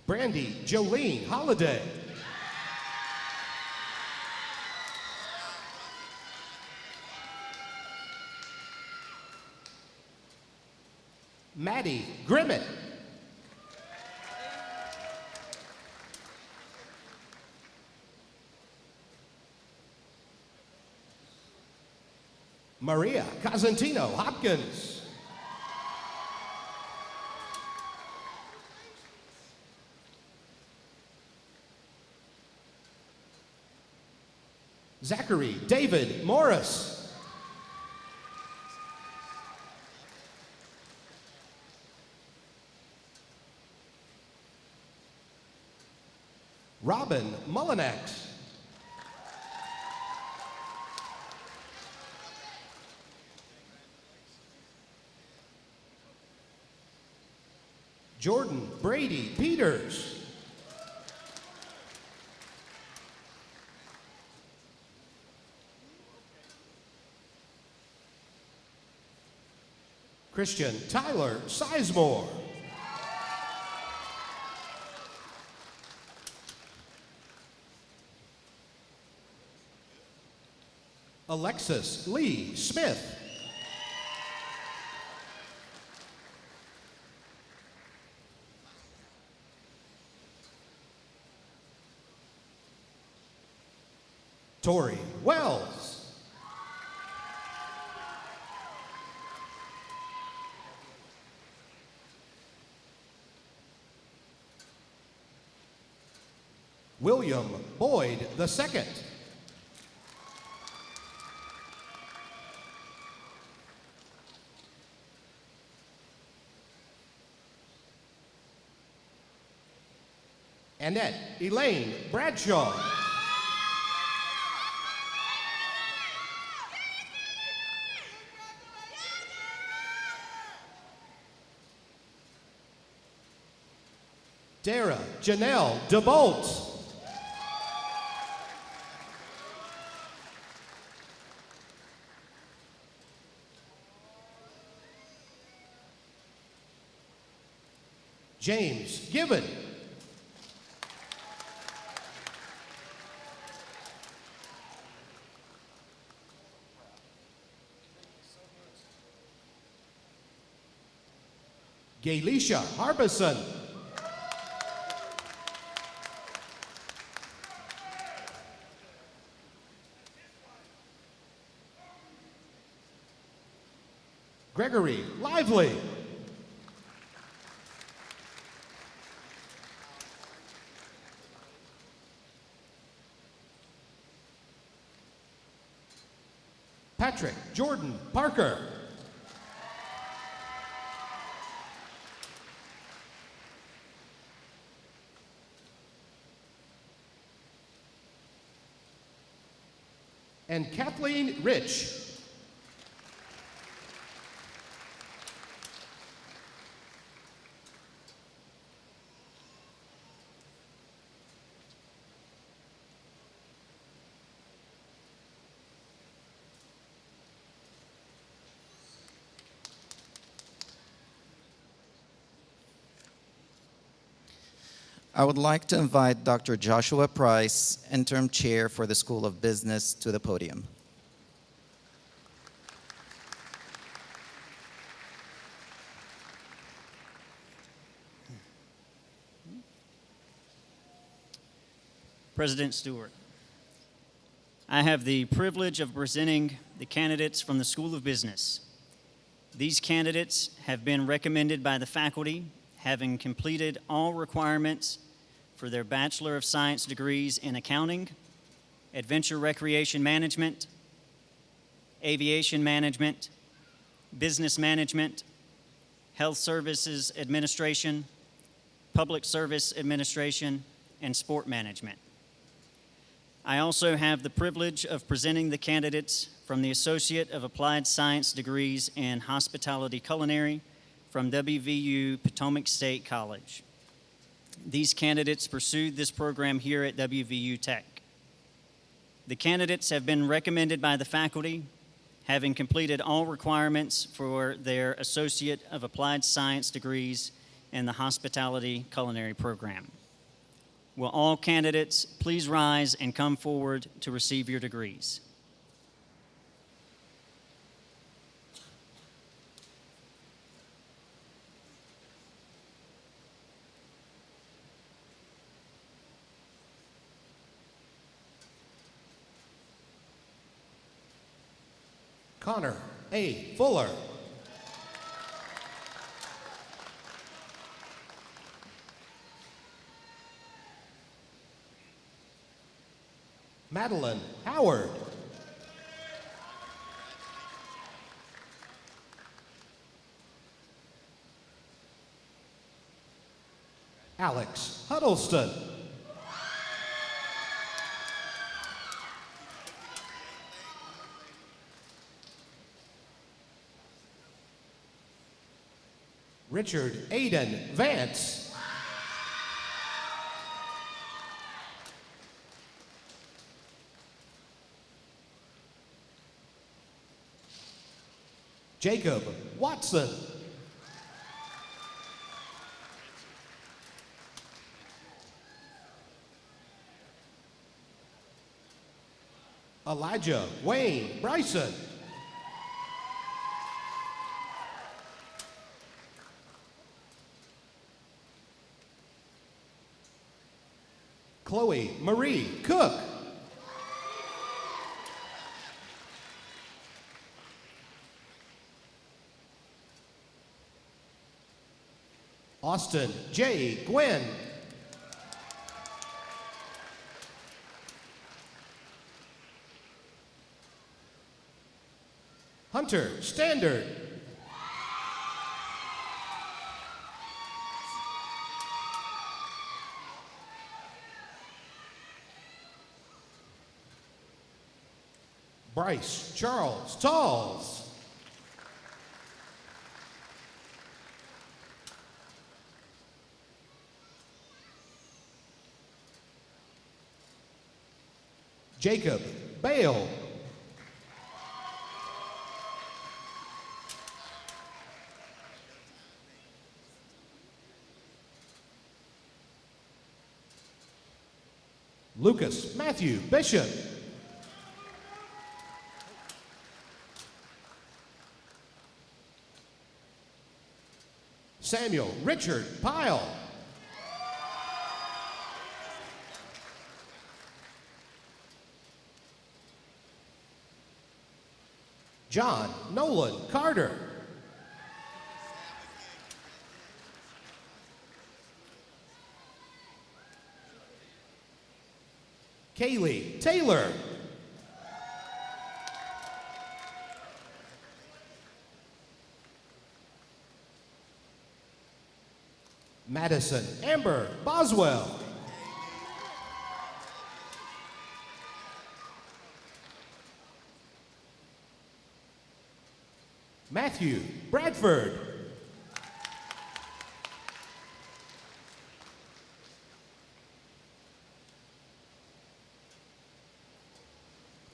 Brandy Jolene Holiday. Maddie Grimmett. Maria Cosentino Hopkins. Zachary David Morris. Robin Mullinax. Jordan Brady Peters. Christian Tyler Sizemore. Alexis Lee Smith. Tori Wells. William Boyd II. Annette Elaine Bradshaw. Dara Janelle DeBolt. James Gibbon. Gaylisha Harbison. Gregory Lively. Patrick Jordan Parker. And Kathleen Rich. I would like to invite Dr. Joshua Price, Interim Chair for the School of Business, to the podium. President Stewart, I have the privilege of presenting the candidates from the School of Business. These candidates have been recommended by the faculty, having completed all requirements for their Bachelor of Science degrees in accounting, adventure recreation management, aviation management, business management, health services administration, public service administration, and sport management. I also have the privilege of presenting the candidates from the Associate of Applied Science degrees in Hospitality Culinary from WVU Potomac State College. These candidates pursued this program here at WVU Tech. The candidates have been recommended by the faculty, having completed all requirements for their Associate of Applied Science degrees in the Hospitality Culinary program. Will all candidates please rise and come forward to receive your degrees? Connor A. Fuller. Madeline Howard. Alex Huddleston. Richard Aiden Vance. Jacob Watson. Elijah Wayne Bryson. Chloe Marie Cook. Austin J. Gwynn. Hunter Standard. Bryce Charles Talls. Jacob Bale. Lucas Matthew Bishop. Samuel Richard Pyle. John Nolan Carter. Kaylee Taylor. Madison Amber Boswell. Matthew Bradford.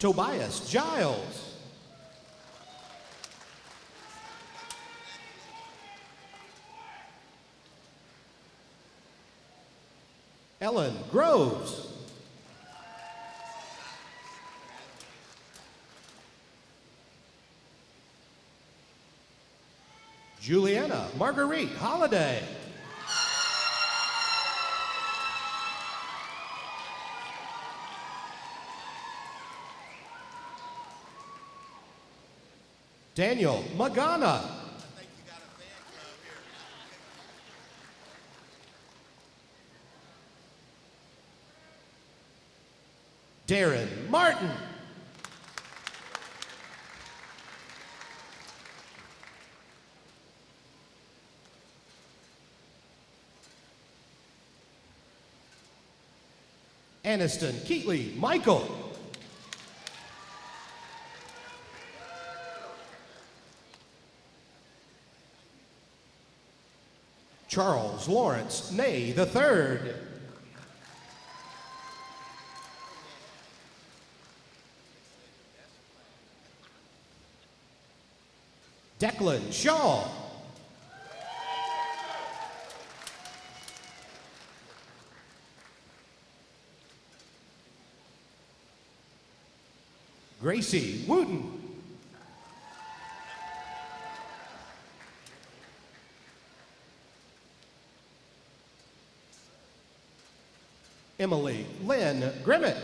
Tobias Giles. Ellen Groves. Juliana Marguerite Holiday. Daniel Magana. Darren Martin. Aniston Keatley Michael. Charles Lawrence Ney III. Declan Shaw. Gracie Wooten. Emily Lynn Grimmett.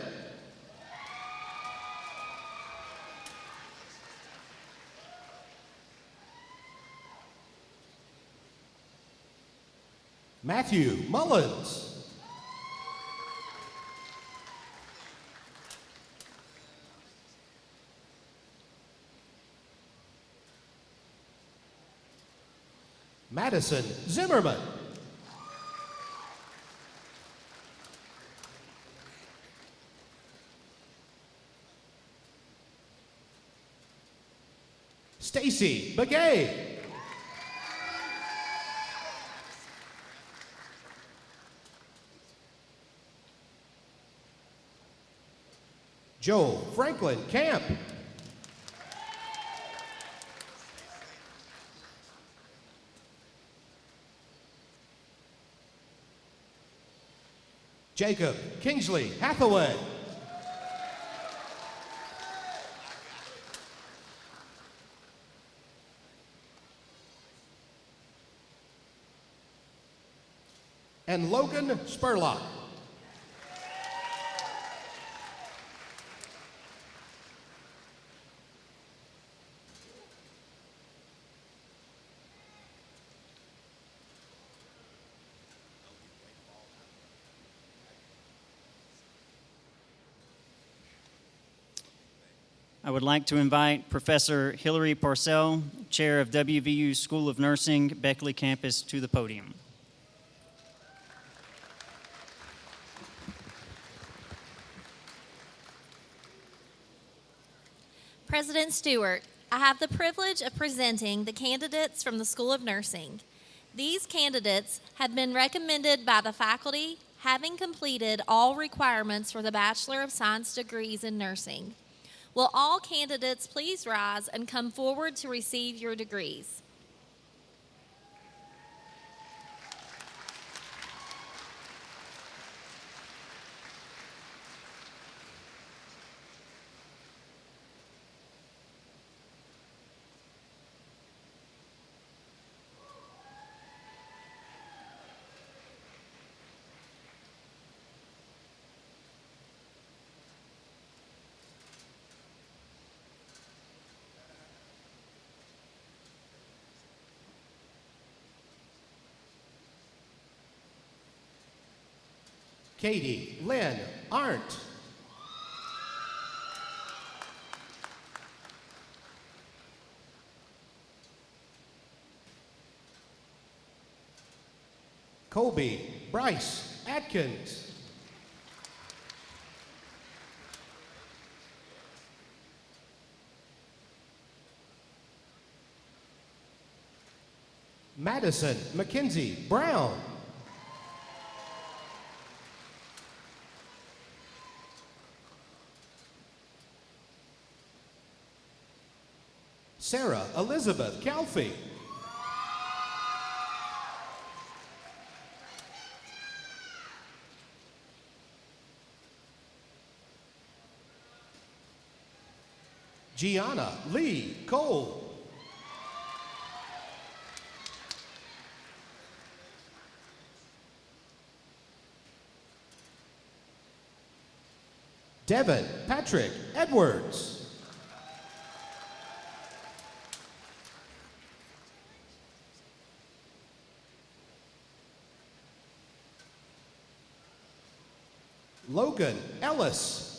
Matthew Mullins. Madison Zimmerman. Stacy Begay. Joe Franklin Camp. Jacob Kingsley Hathaway. And Logan Spurlock. I would like to invite Professor Hillary Parcell, Chair of WVU School of Nursing, Beckley Campus, to the podium. President Stewart, I have the privilege of presenting the candidates from the School of Nursing. These candidates have been recommended by the faculty, having completed all requirements for the Bachelor of Science degrees in nursing. Will all candidates please rise and come forward to receive your degrees? Katie Lynn Arndt. Colby Bryce Atkins. Madison Mackenzie Brown. Sarah Elizabeth Calfee. Gianna Lee Cole. Devin Patrick Edwards. Logan Ellis.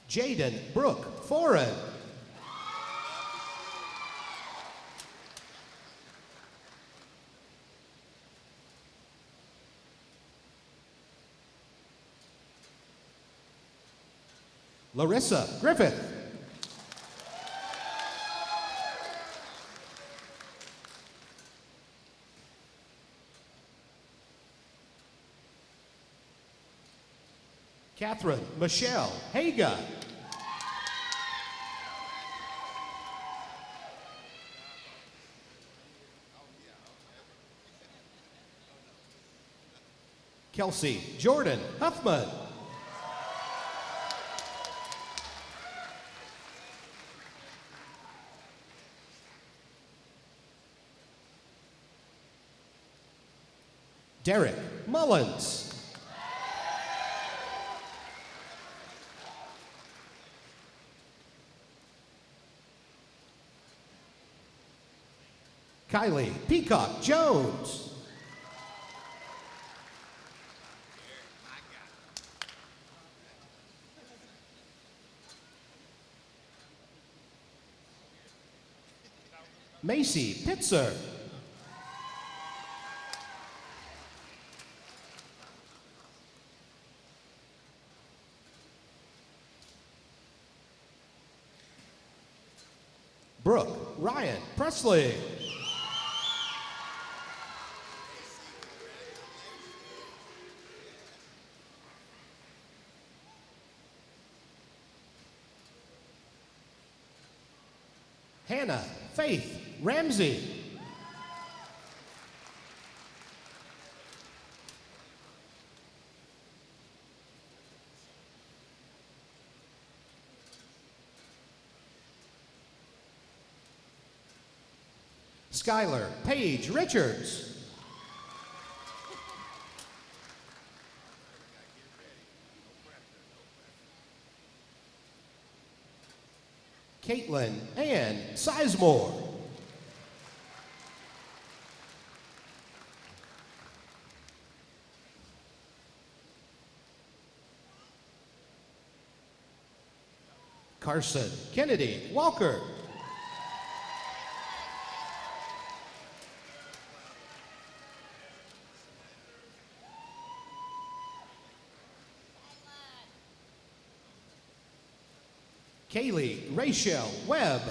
Jaden Brooke Foran. Larissa Griffith. Catherine Michelle Haga. Kelsey Jordan Huffman. Derek Mullins. Kylie Peacock Jones. Macy Pitzer. Brooke Ryan Presley. Hannah Faith Ramsey. Skylar Paige Richards. Caitlin Ann Sizemore. Carson Kennedy Walker. Kaylee Rachel Webb.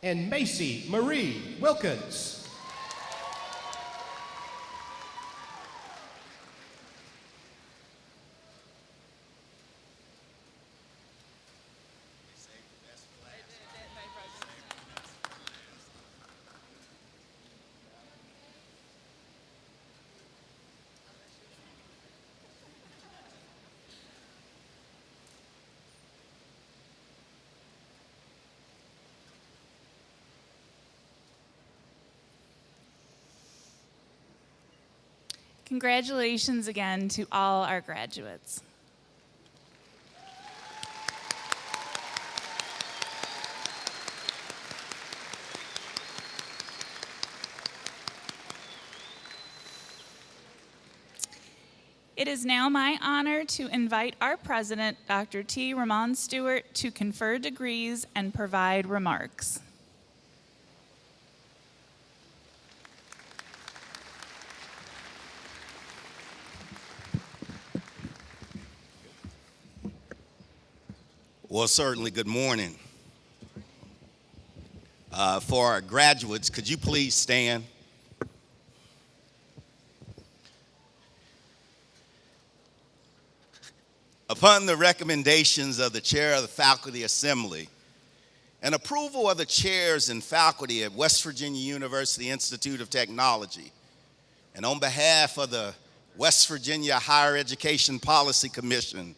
And Macy Marie Wilkins. Congratulations again to all our graduates. It is now my honor to invite our president, Dr. T. Ramon Stewart, to confer degrees and provide remarks. Well, certainly, good morning. For our graduates, could you please stand? upon the recommendations of the chair of the faculty assembly and approval of the chairs and faculty at West Virginia University Institute of Technology, and on behalf of the West Virginia Higher Education Policy Commission,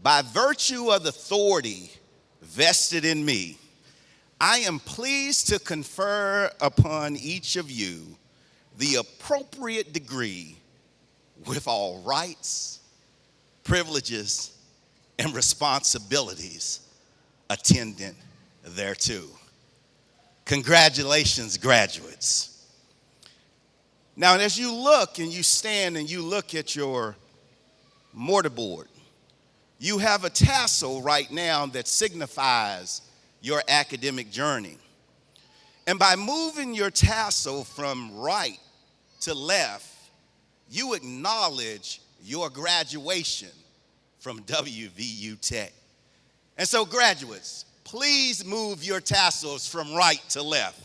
by virtue of the authority vested in me, I am pleased to confer upon each of you the appropriate degree with all rights, privileges, and responsibilities attendant thereto. Congratulations, graduates. Now, as you look and you stand and you look at your mortarboard, you have a tassel right now that signifies your academic journey. And by moving your tassel from right to left, you acknowledge your graduation from WVU Tech. And so, graduates, please move your tassels from right to left.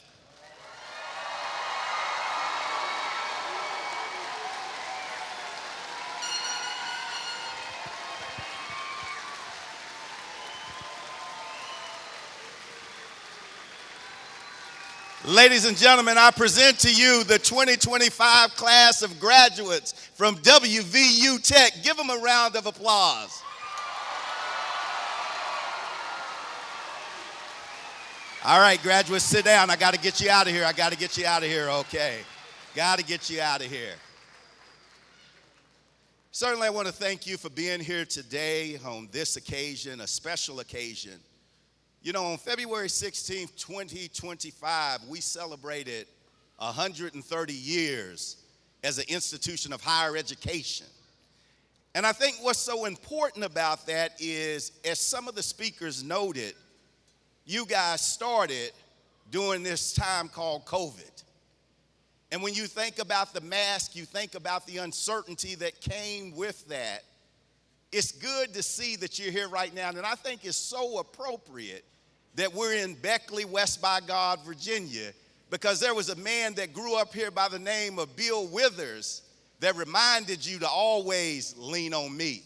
Ladies and gentlemen, I present to you the 2025 class of graduates from WVU Tech. Give them a round of applause. All right, graduates, sit down. I got to get you out of here. Okay. Got to get you out of here. Certainly, I want to thank you for being here today on this occasion, a special occasion. You know, on February 16th, 2025, we celebrated 130 years as an institution of higher education. And I think what's so important about that is, as some of the speakers noted, you guys started during this time called COVID. And when you think about the mask, you think about the uncertainty that came with that. It's good to see that you're here right now, and I think it's so appropriate that we're in Beckley, West by God, Virginia, because there was a man that grew up here by the name of Bill Withers that reminded you to always lean on me.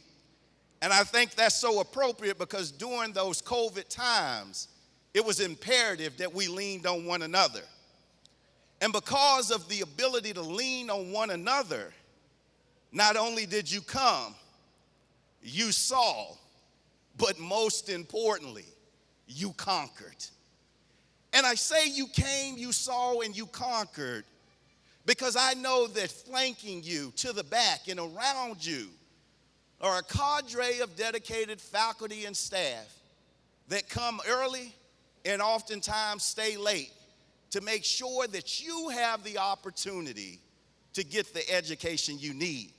And I think that's so appropriate because during those COVID times, it was imperative that we leaned on one another. And because of the ability to lean on one another, not only did you come, you saw, but most importantly, you conquered. And I say you came, you saw, and you conquered because I know that flanking you to the back and around you are a cadre of dedicated faculty and staff that come early and oftentimes stay late to make sure that you have the opportunity to get the education you need.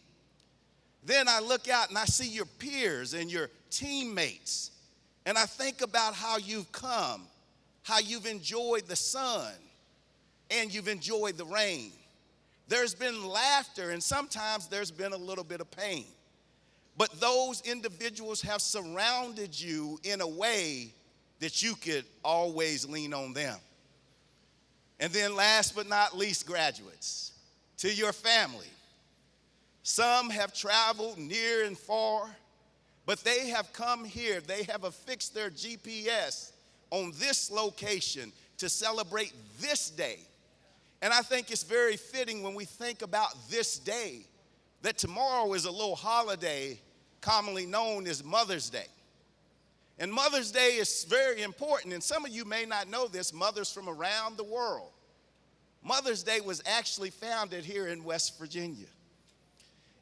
Then I look out and I see your peers and your teammates, and I think about how you've come, how you've enjoyed the sun, and you've enjoyed the rain. There's been laughter, and sometimes there's been a little bit of pain. But those individuals have surrounded you in a way that you could always lean on them. And then last but not least, graduates, to your family. Some have traveled near and far, but they have come here. They have affixed their GPS on this location to celebrate this day. And I think it's very fitting when we think about this day, that tomorrow is a little holiday commonly known as Mother's Day. And Mother's Day is very important, and some of you may not know this, mothers from around the world. Mother's Day was actually founded here in West Virginia.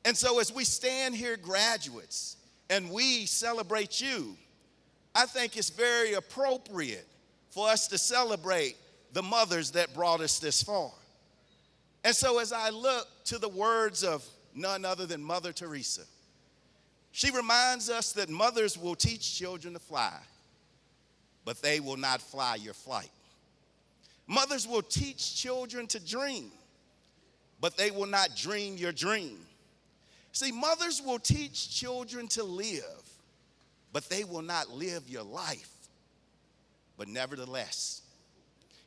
And so as we stand here, graduates, and we celebrate you, I think it's very appropriate for us to celebrate the mothers that brought us this far. And so as I look to the words of none other than Mother Teresa, she reminds us that mothers will teach children to fly, but they will not fly your flight. Mothers will teach children to dream, but they will not dream your dream. See, mothers will teach children to live, but they will not live your life. But nevertheless,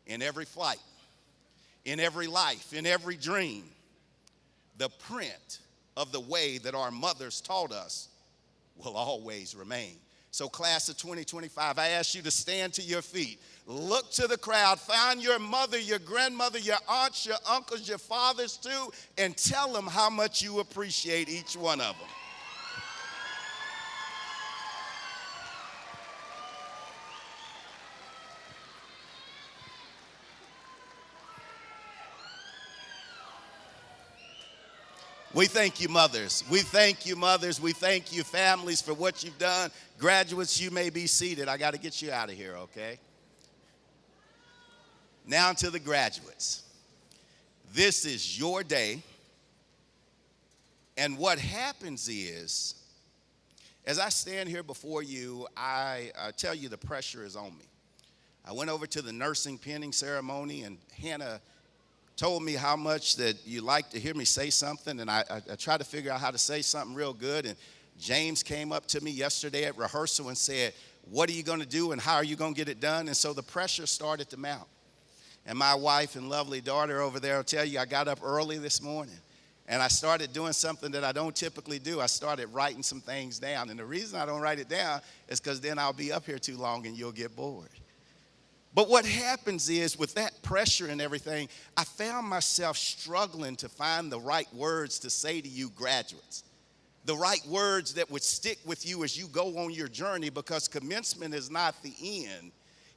in every flight, in every life, in every dream, the print of the way that our mothers taught us will always remain. So class of 2025, I ask you to stand to your feet. Look to the crowd. Find your mother, your grandmother, your aunts, your uncles, your fathers too, and tell them how much you appreciate each one of them. We thank you, mothers. We thank you, mothers. We thank you, families, for what you've done. Graduates, you may be seated. I got to get you out of here, okay? Now to the graduates. This is your day. And what happens is, as I stand here before you, I tell you the pressure is on me. I went over to the nursing pinning ceremony, and Hannah told me how much that you like to hear me say something, and I tried to figure out how to say something real good. And James came up to me yesterday at rehearsal and said, what are you going to do and how are you going to get it done? And so the pressure started to mount. And my wife and lovely daughter over there will tell you, I got up early this morning and I started doing something that I don't typically do. I started writing some things down. And the reason I don't write it down is because then I'll be up here too long and you'll get bored. But what happens is, with that pressure and everything, I found myself struggling to find the right words to say to you graduates. The right words that would stick with you as you go on your journey, because commencement is not the end,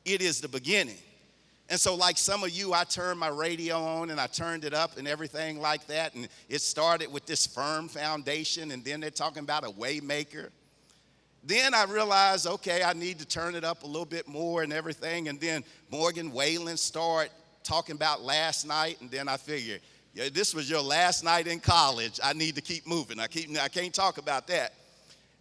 it is the beginning. And so like some of you, I turned my radio on and I turned it up and everything like that, and it started with this firm foundation, and then they're talking about a way maker. Then I realized, okay, I need to turn it up a little bit more and everything. And then Morgan Whalen started talking about last night. And then I figured, yeah, this was your last night in college. I need to keep moving. I can't talk about that.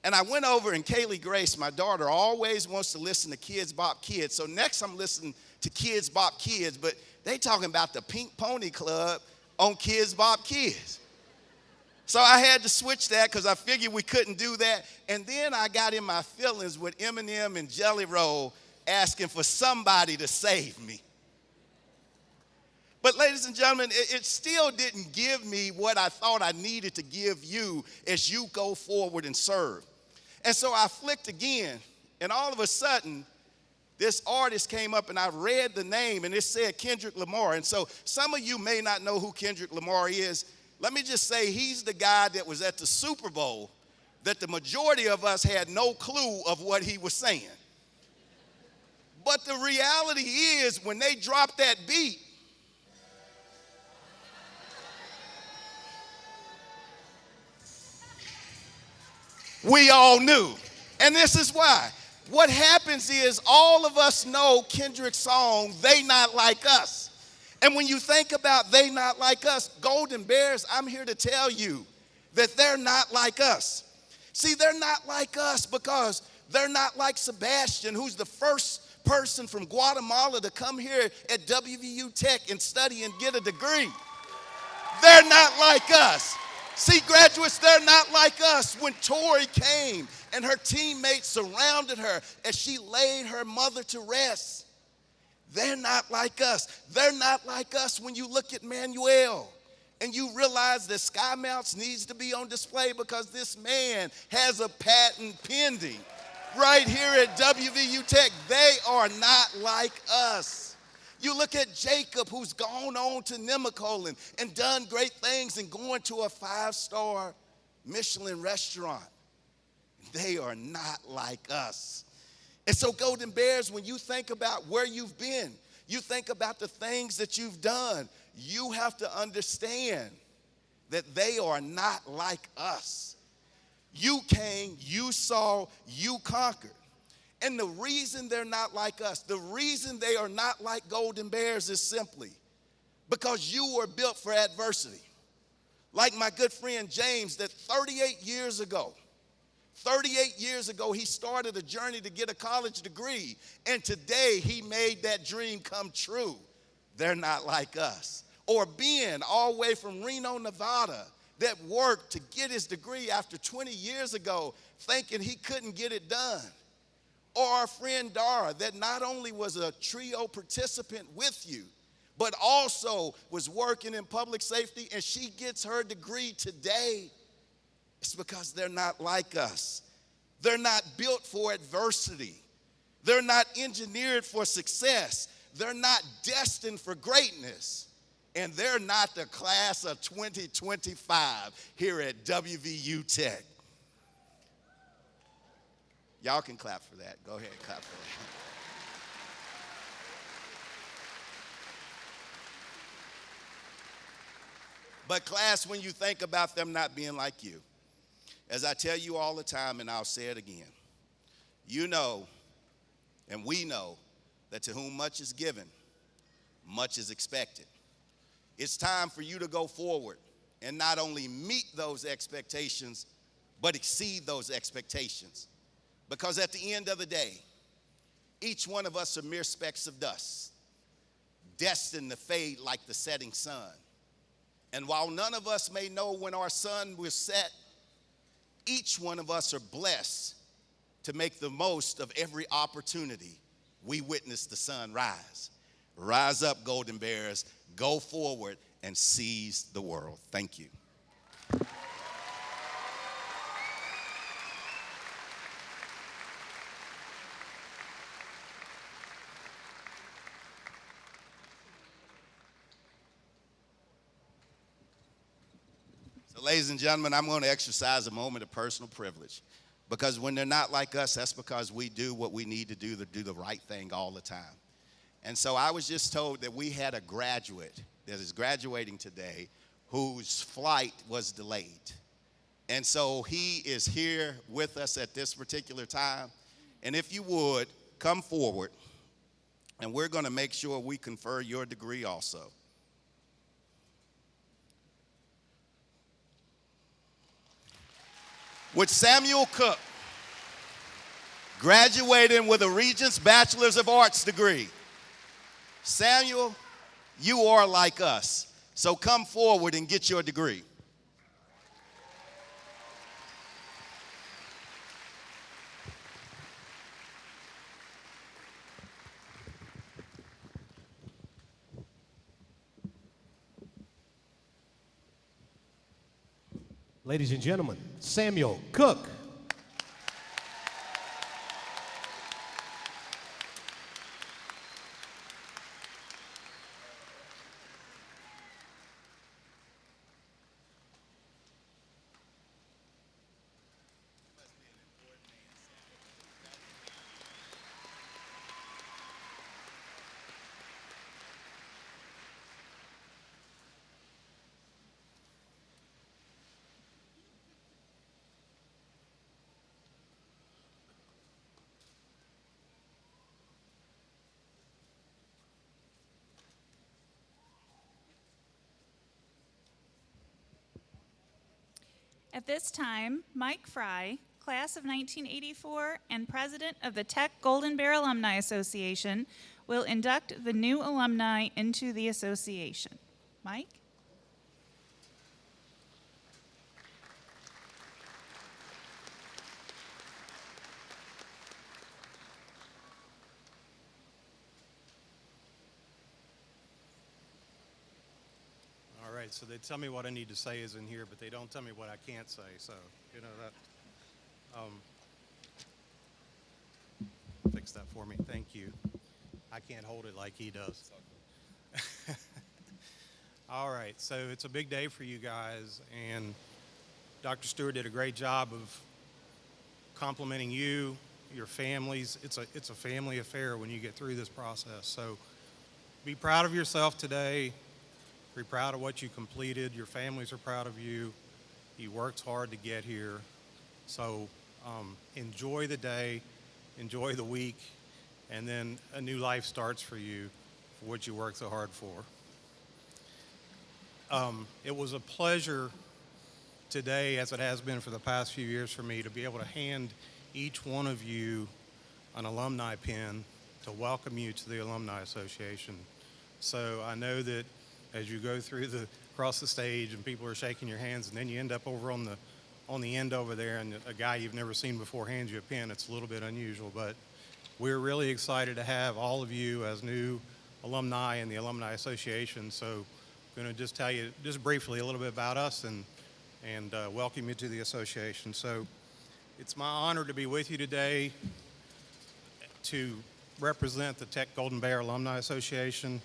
And I went over, and Kaylee Grace, my daughter, always wants to listen to Kids Bop Kids. So next I'm listening to Kids Bop Kids, but they talking about the Pink Pony Club on Kids Bop Kids. So I had to switch that because I figured we couldn't do that. And then I got in my feelings with Eminem and Jelly Roll asking for somebody to save me. But ladies and gentlemen, it still didn't give me what I thought I needed to give you as you go forward and serve. And so I flicked again, and all of a sudden, this artist came up, and I read the name, and it said Kendrick Lamar. And so some of you may not know who Kendrick Lamar is. Let me just say, he's the guy that was at the Super Bowl that the majority of us had no clue of what he was saying. But the reality is, when they dropped that beat, we all knew. And this is why. What happens is, all of us know Kendrick's song, They Not Like Us. And when you think about They Not Like Us, Golden Bears, I'm here to tell you that they're not like us. See, they're not like us because they're not like Sebastian, who's the first person from Guatemala to come here at WVU Tech and study and get a degree. They're not like us. See, graduates, they're not like us. When Tori came and her teammates surrounded her as she laid her mother to rest, they're not like us. They're not like us when you look at Manuel and you realize that Sky Mounts needs to be on display because this man has a patent pending right here at WVU Tech. They are not like us. You look at Jacob, who's gone on to Nemacolin and done great things and going to a 5-star Michelin restaurant. They are not like us. And so, Golden Bears, when you think about where you've been, you think about the things that you've done, you have to understand that they are not like us. You came, you saw, you conquered. And the reason they're not like us, the reason they are not like Golden Bears is simply because you were built for adversity. Like my good friend James, that 38 years ago, he started a journey to get a college degree, and today he made that dream come true. They're not like us. Or Ben, all the way from Reno, Nevada, that worked to get his degree after 20 years ago, thinking he couldn't get it done. Or our friend Dara, that not only was a trio participant with you, but also was working in public safety, and she gets her degree today. It's because they're not like us. They're not built for adversity. They're not engineered for success. They're not destined for greatness. And they're not the class of 2025 here at WVU Tech. Y'all can clap for that. Go ahead, clap for that. But class, when you think about them not being like you, as I tell you all the time, and I'll say it again, you know, and we know, that to whom much is given, much is expected. It's time for you to go forward and not only meet those expectations, but exceed those expectations. Because at the end of the day, each one of us are mere specks of dust, destined to fade like the setting sun. And while none of us may know when our sun will set, each one of us are blessed to make the most of every opportunity we witness the sun rise. Rise up, Golden Bears, go forward and seize the world. Thank you. So, ladies and gentlemen, I'm going to exercise a moment of personal privilege. Because when they're not like us, that's because we do what we need to do the right thing all the time. And so I was just told that we had a graduate that is graduating today whose flight was delayed. And so he is here with us at this particular time. And if you would, come forward, and we're going to make sure we confer your degree also. With Samuel Cook, graduating with a Regents Bachelor's of Arts degree. Samuel, you are like us, so come forward and get your degree. Ladies and gentlemen, Samuel Cook. At this time, Mike Fry, class of 1984 and president of the Tech Golden Bear Alumni Association, will induct the new alumni into the association. Mike? All right, so they tell me what I need to say is in here, but they don't tell me what I can't say. So, you know, that, fix that for me. Thank you. I can't hold it like he does. All right, so it's a big day for you guys, and Dr. Stewart did a great job of complimenting you, your families. It's a family affair when you get through this process. So be proud of yourself today. Be proud of what you completed. Your families are proud of you. You worked hard to get here. So enjoy the day, enjoy the week, and then a new life starts for you for what you worked so hard for. It was a pleasure today, as it has been for the past few years for me, to be able to hand each one of you an alumni pin to welcome you to the Alumni Association. So I know that as you go through across the stage and people are shaking your hands, and then you end up over on the end over there, and a guy you've never seen before hands you a pin, it's a little bit unusual, but we're really excited to have all of you as new alumni in the Alumni Association. So I'm going to just tell you just briefly a little bit about us and welcome you to the association. So It's my honor to be with you today to represent the Tech Golden Bear Alumni Association,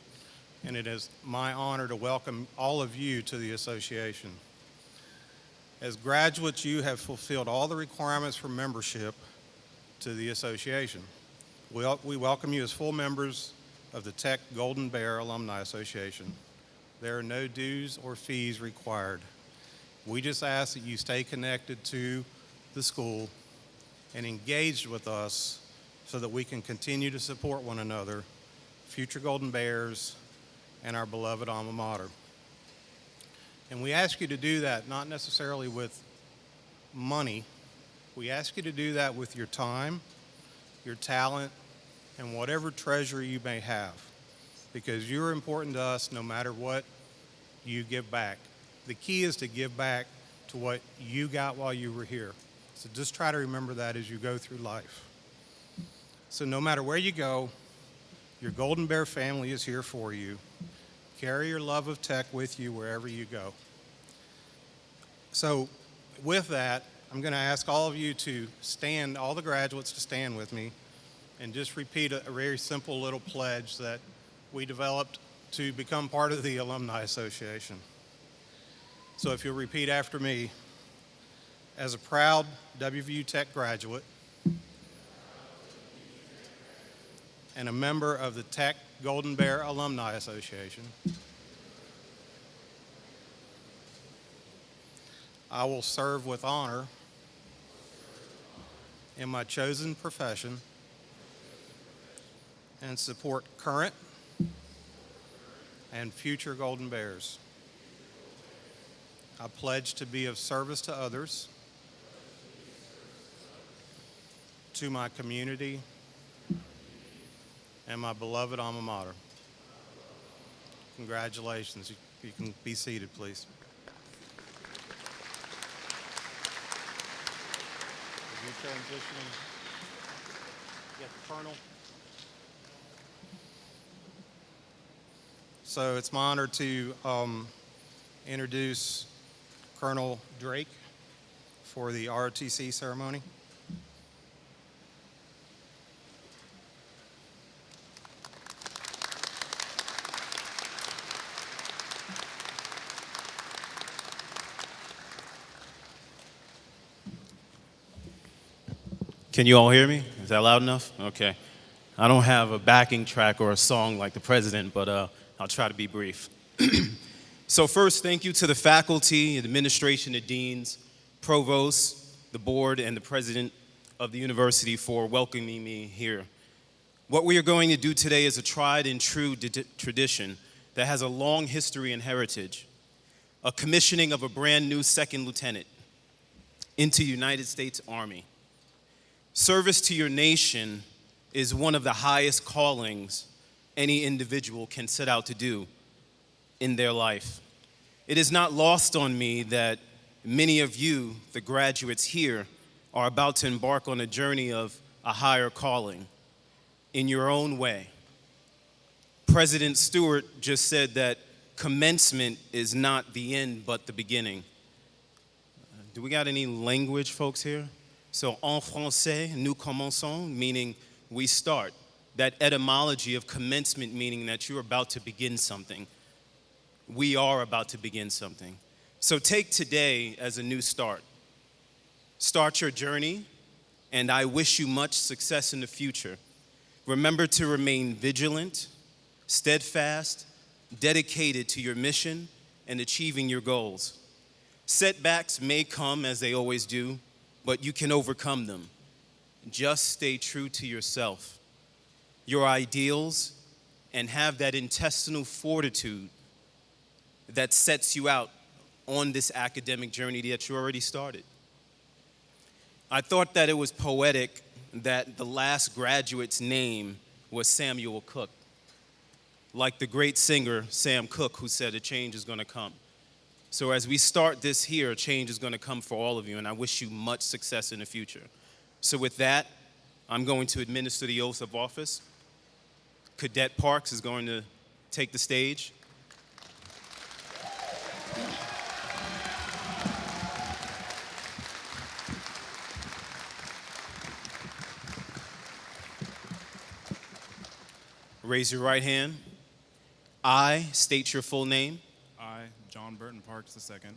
and it is my honor to welcome all of you to the association. As graduates, you have fulfilled all the requirements for membership to the association. We welcome you as full members of the Tech Golden Bear Alumni Association. There are no dues or fees required. We just ask that you stay connected to the school and engaged with us so that we can continue to support one another, future Golden Bears, and our beloved alma mater. And we ask you to do that not necessarily with money. We ask you to do that with your time, your talent, and whatever treasure you may have, because you're important to us no matter what you give back. The key is to give back to what you got while you were here. So just try to remember that as you go through life. So no matter where you go, your Golden Bear family is here for you. Carry your love of tech with you wherever you go. So with that, I'm going to ask all of you to stand, all the graduates to stand with me, and just repeat a very simple little pledge that we developed to become part of the Alumni Association. So if you'll repeat after me, as a proud WVU Tech graduate and a member of the Tech Golden Bear Alumni Association, I will serve with honor in my chosen profession and support current and future Golden Bears. I pledge to be of service to others, to my community, and my beloved alma mater. Congratulations. You can be seated, please. As you transition, get the colonel. So it's my honor to introduce Colonel Drake for the ROTC ceremony. Can you all hear me? Is that loud enough? Okay. I don't have a backing track or a song like the president, but I'll try to be brief. So first, thank you to the faculty, administration, the deans, provosts, the board, and the president of the university for welcoming me here. What we are going to do today is a tried and true tradition that has a long history and heritage, a commissioning of a brand new second lieutenant into United States Army. Service to your nation is one of the highest callings any individual can set out to do in their life. It is not lost on me that many of you, the graduates here, are about to embark on a journey of a higher calling in your own way. President Stewart just said that commencement is not the end, but the beginning. Do we got any language folks here? So, en français, nous commençons, meaning we start. That etymology of commencement, meaning that you're about to begin something. We are about to begin something. So take today as a new start. Start your journey, and I wish you much success in the future. Remember to remain vigilant, steadfast, dedicated to your mission and achieving your goals. Setbacks may come, as they always do, but you can overcome them. Just stay true to yourself, your ideals, and have that intestinal fortitude that sets you out on this academic journey that you already started. I thought that it was poetic that the last graduate's name was Samuel Cooke, like the great singer Sam Cooke, who said a change is going to come. So as we start this here, change is going to come for all of you, and I wish you much success in the future. So with that, I'm going to administer the oath of office. Cadet Parks is going to take the stage. Raise your right hand. I state your full name. I, John Burton Parks II,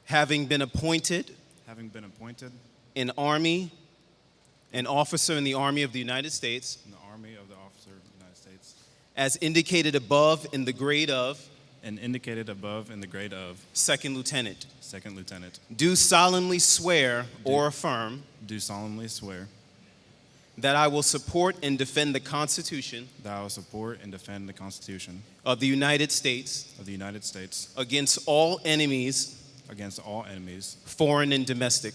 Having been appointed having been appointed an officer in the Army of the United States, in the Army of the Officer of the United States, as indicated above in the grade of and indicated above in the grade of Second Lieutenant, Second Lieutenant, do solemnly swear or affirm do solemnly swear that I will support and defend the Constitution that I will support and defend the Constitution of the United States of the United States against all enemies, against all enemies, foreign and domestic,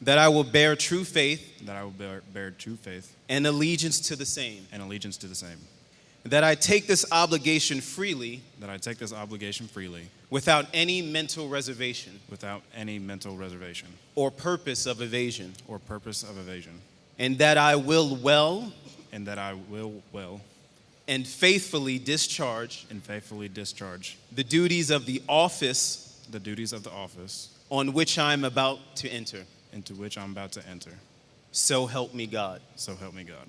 that I will bear true faith I will bear true faith and allegiance to the same, and allegiance to the same, that I take this obligation freely that I take this obligation freely without any mental reservation without any mental reservation or purpose of evasion, or purpose of evasion, and that I will well and that I will well and faithfully discharge the duties of the office on which I am about to enter. into which I'm about to enter. So help me God. So help me God.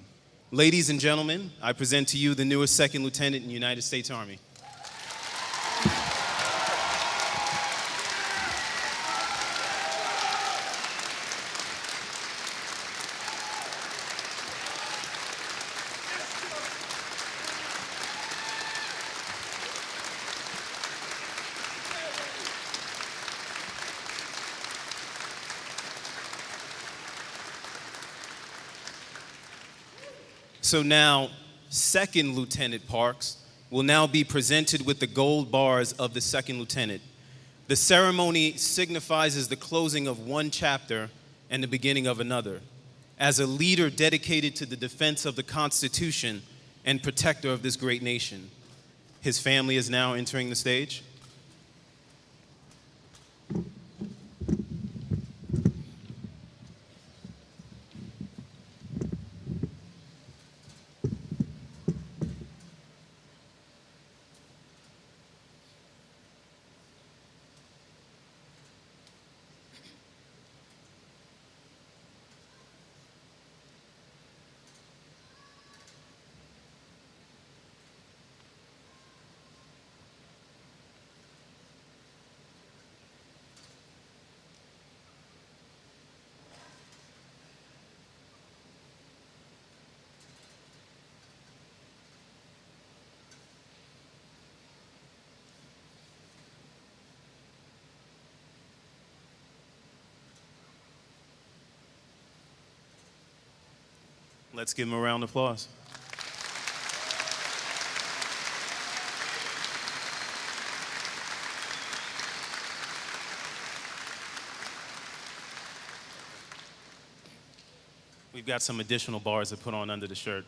Ladies and gentlemen, I present to you the newest Second Lieutenant in the United States Army. So now, Second Lieutenant Parks will now be presented with the gold bars of the Second Lieutenant. The ceremony signifies the closing of one chapter and the beginning of another. As a leader dedicated to the defense of the Constitution and protector of this great nation, his family is now entering the stage. Let's give him a round of applause. We've got some additional bars to put on under the shirt.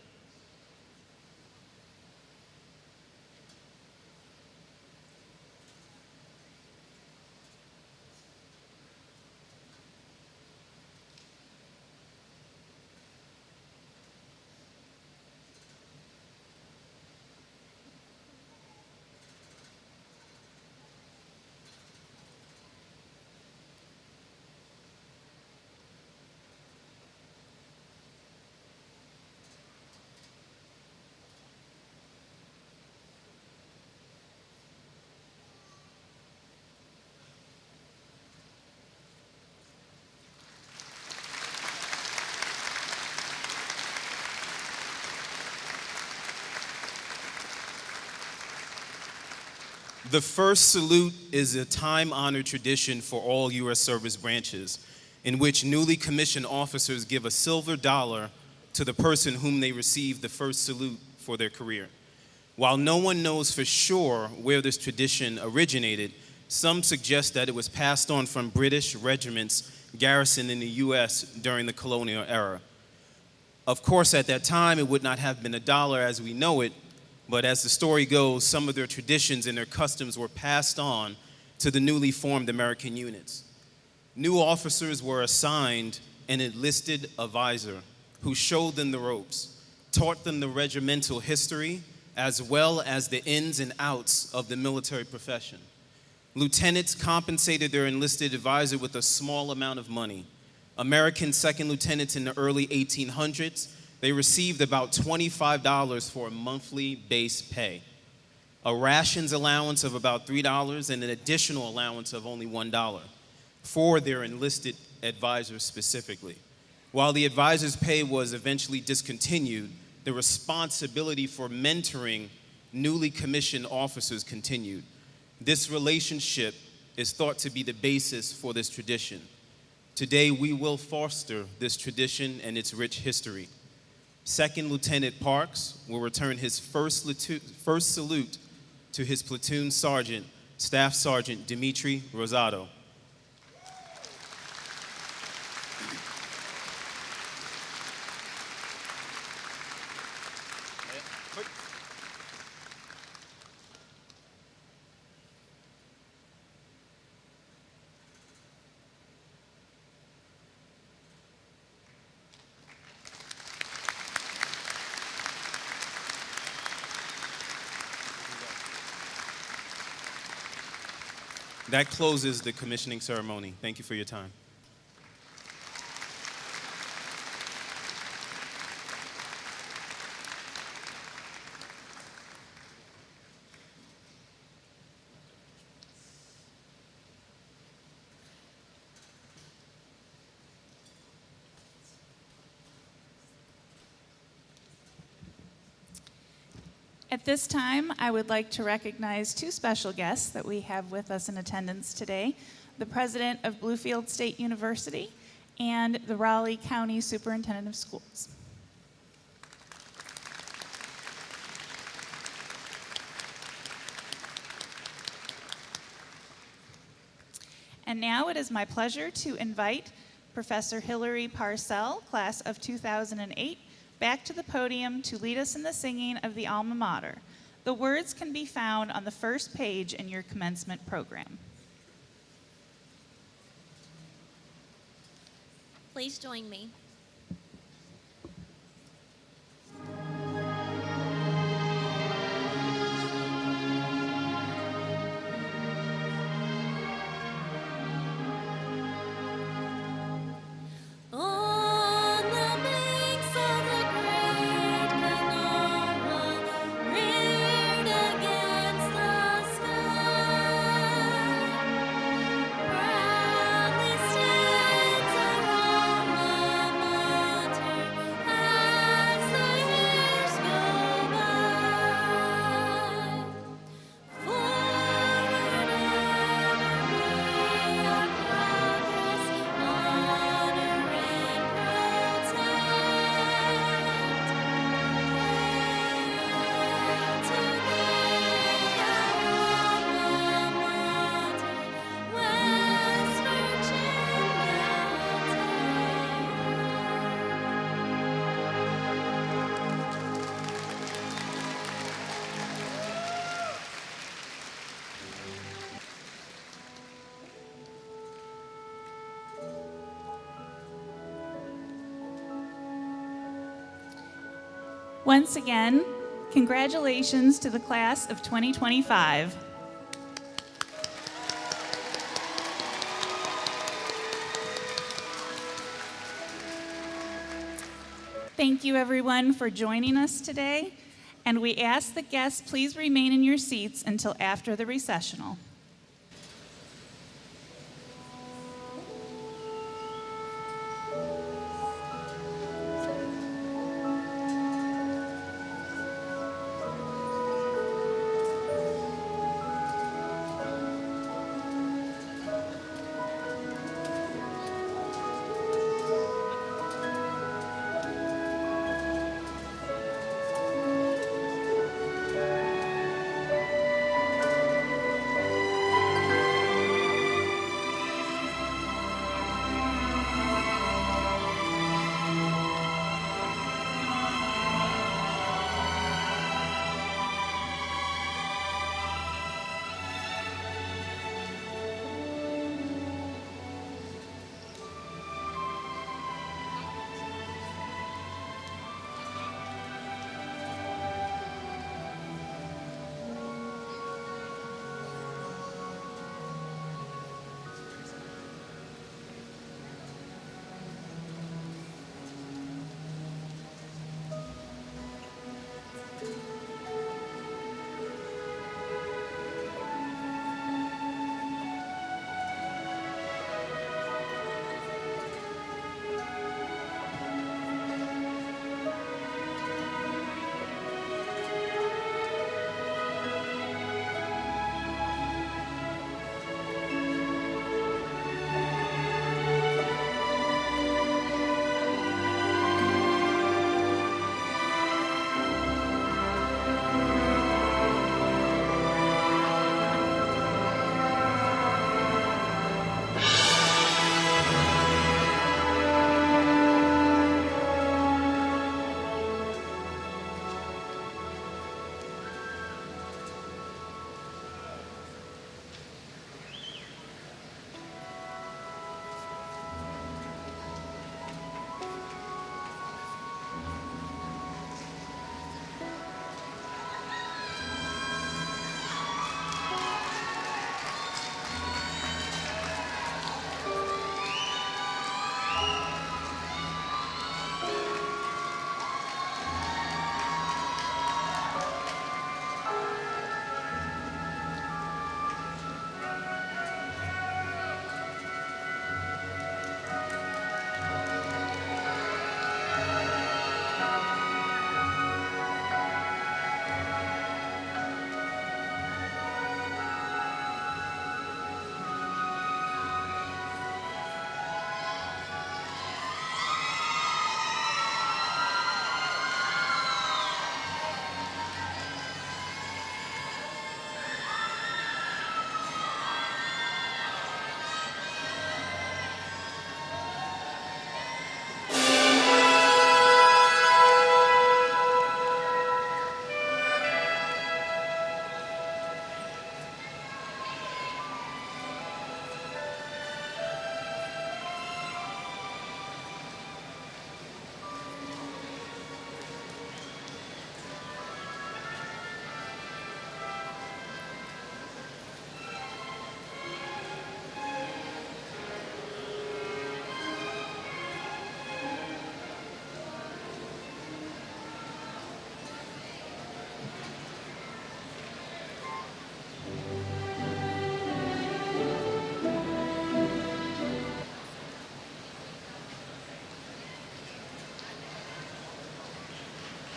The first salute is a time-honored tradition for all U.S. service branches, in which newly commissioned officers give a silver dollar to the person whom they receive the first salute for their career. While no one knows for sure where this tradition originated, some suggest that it was passed on from British regiments garrisoned in the U.S. during the colonial era. Of course, at that time, it would not have been a dollar as we know it, but as the story goes, some of their traditions and their customs were passed on to the newly formed American units. New officers were assigned an enlisted advisor who showed them the ropes, taught them the regimental history, as well as the ins and outs of the military profession. Lieutenants compensated their enlisted advisor with a small amount of money. American second lieutenants in the early 1800s they received about $25 for a monthly base pay, a rations allowance of about $3, and an additional allowance of only $1 for their enlisted advisors specifically. While the advisor's pay was eventually discontinued, the responsibility for mentoring newly commissioned officers continued. This relationship is thought to be the basis for this tradition. Today, we will foster this tradition and its rich history. Second Lieutenant Parks will return his first salute to his platoon sergeant, Staff Sergeant Dimitri Rosado. That closes the commissioning ceremony. Thank you for your time. At this time, I would like to recognize two special guests that we have with us in attendance today, the president of Bluefield State University and the Raleigh County Superintendent of Schools. And now it is my pleasure to invite Professor Hillary Parcell, class of 2008, back to the podium to lead us in the singing of the alma mater. The words can be found on the first page in your commencement program. Please join me. Once again, congratulations to the class of 2025. Thank you, everyone, for joining us today, and we ask the guests please remain in your seats until after the recessional.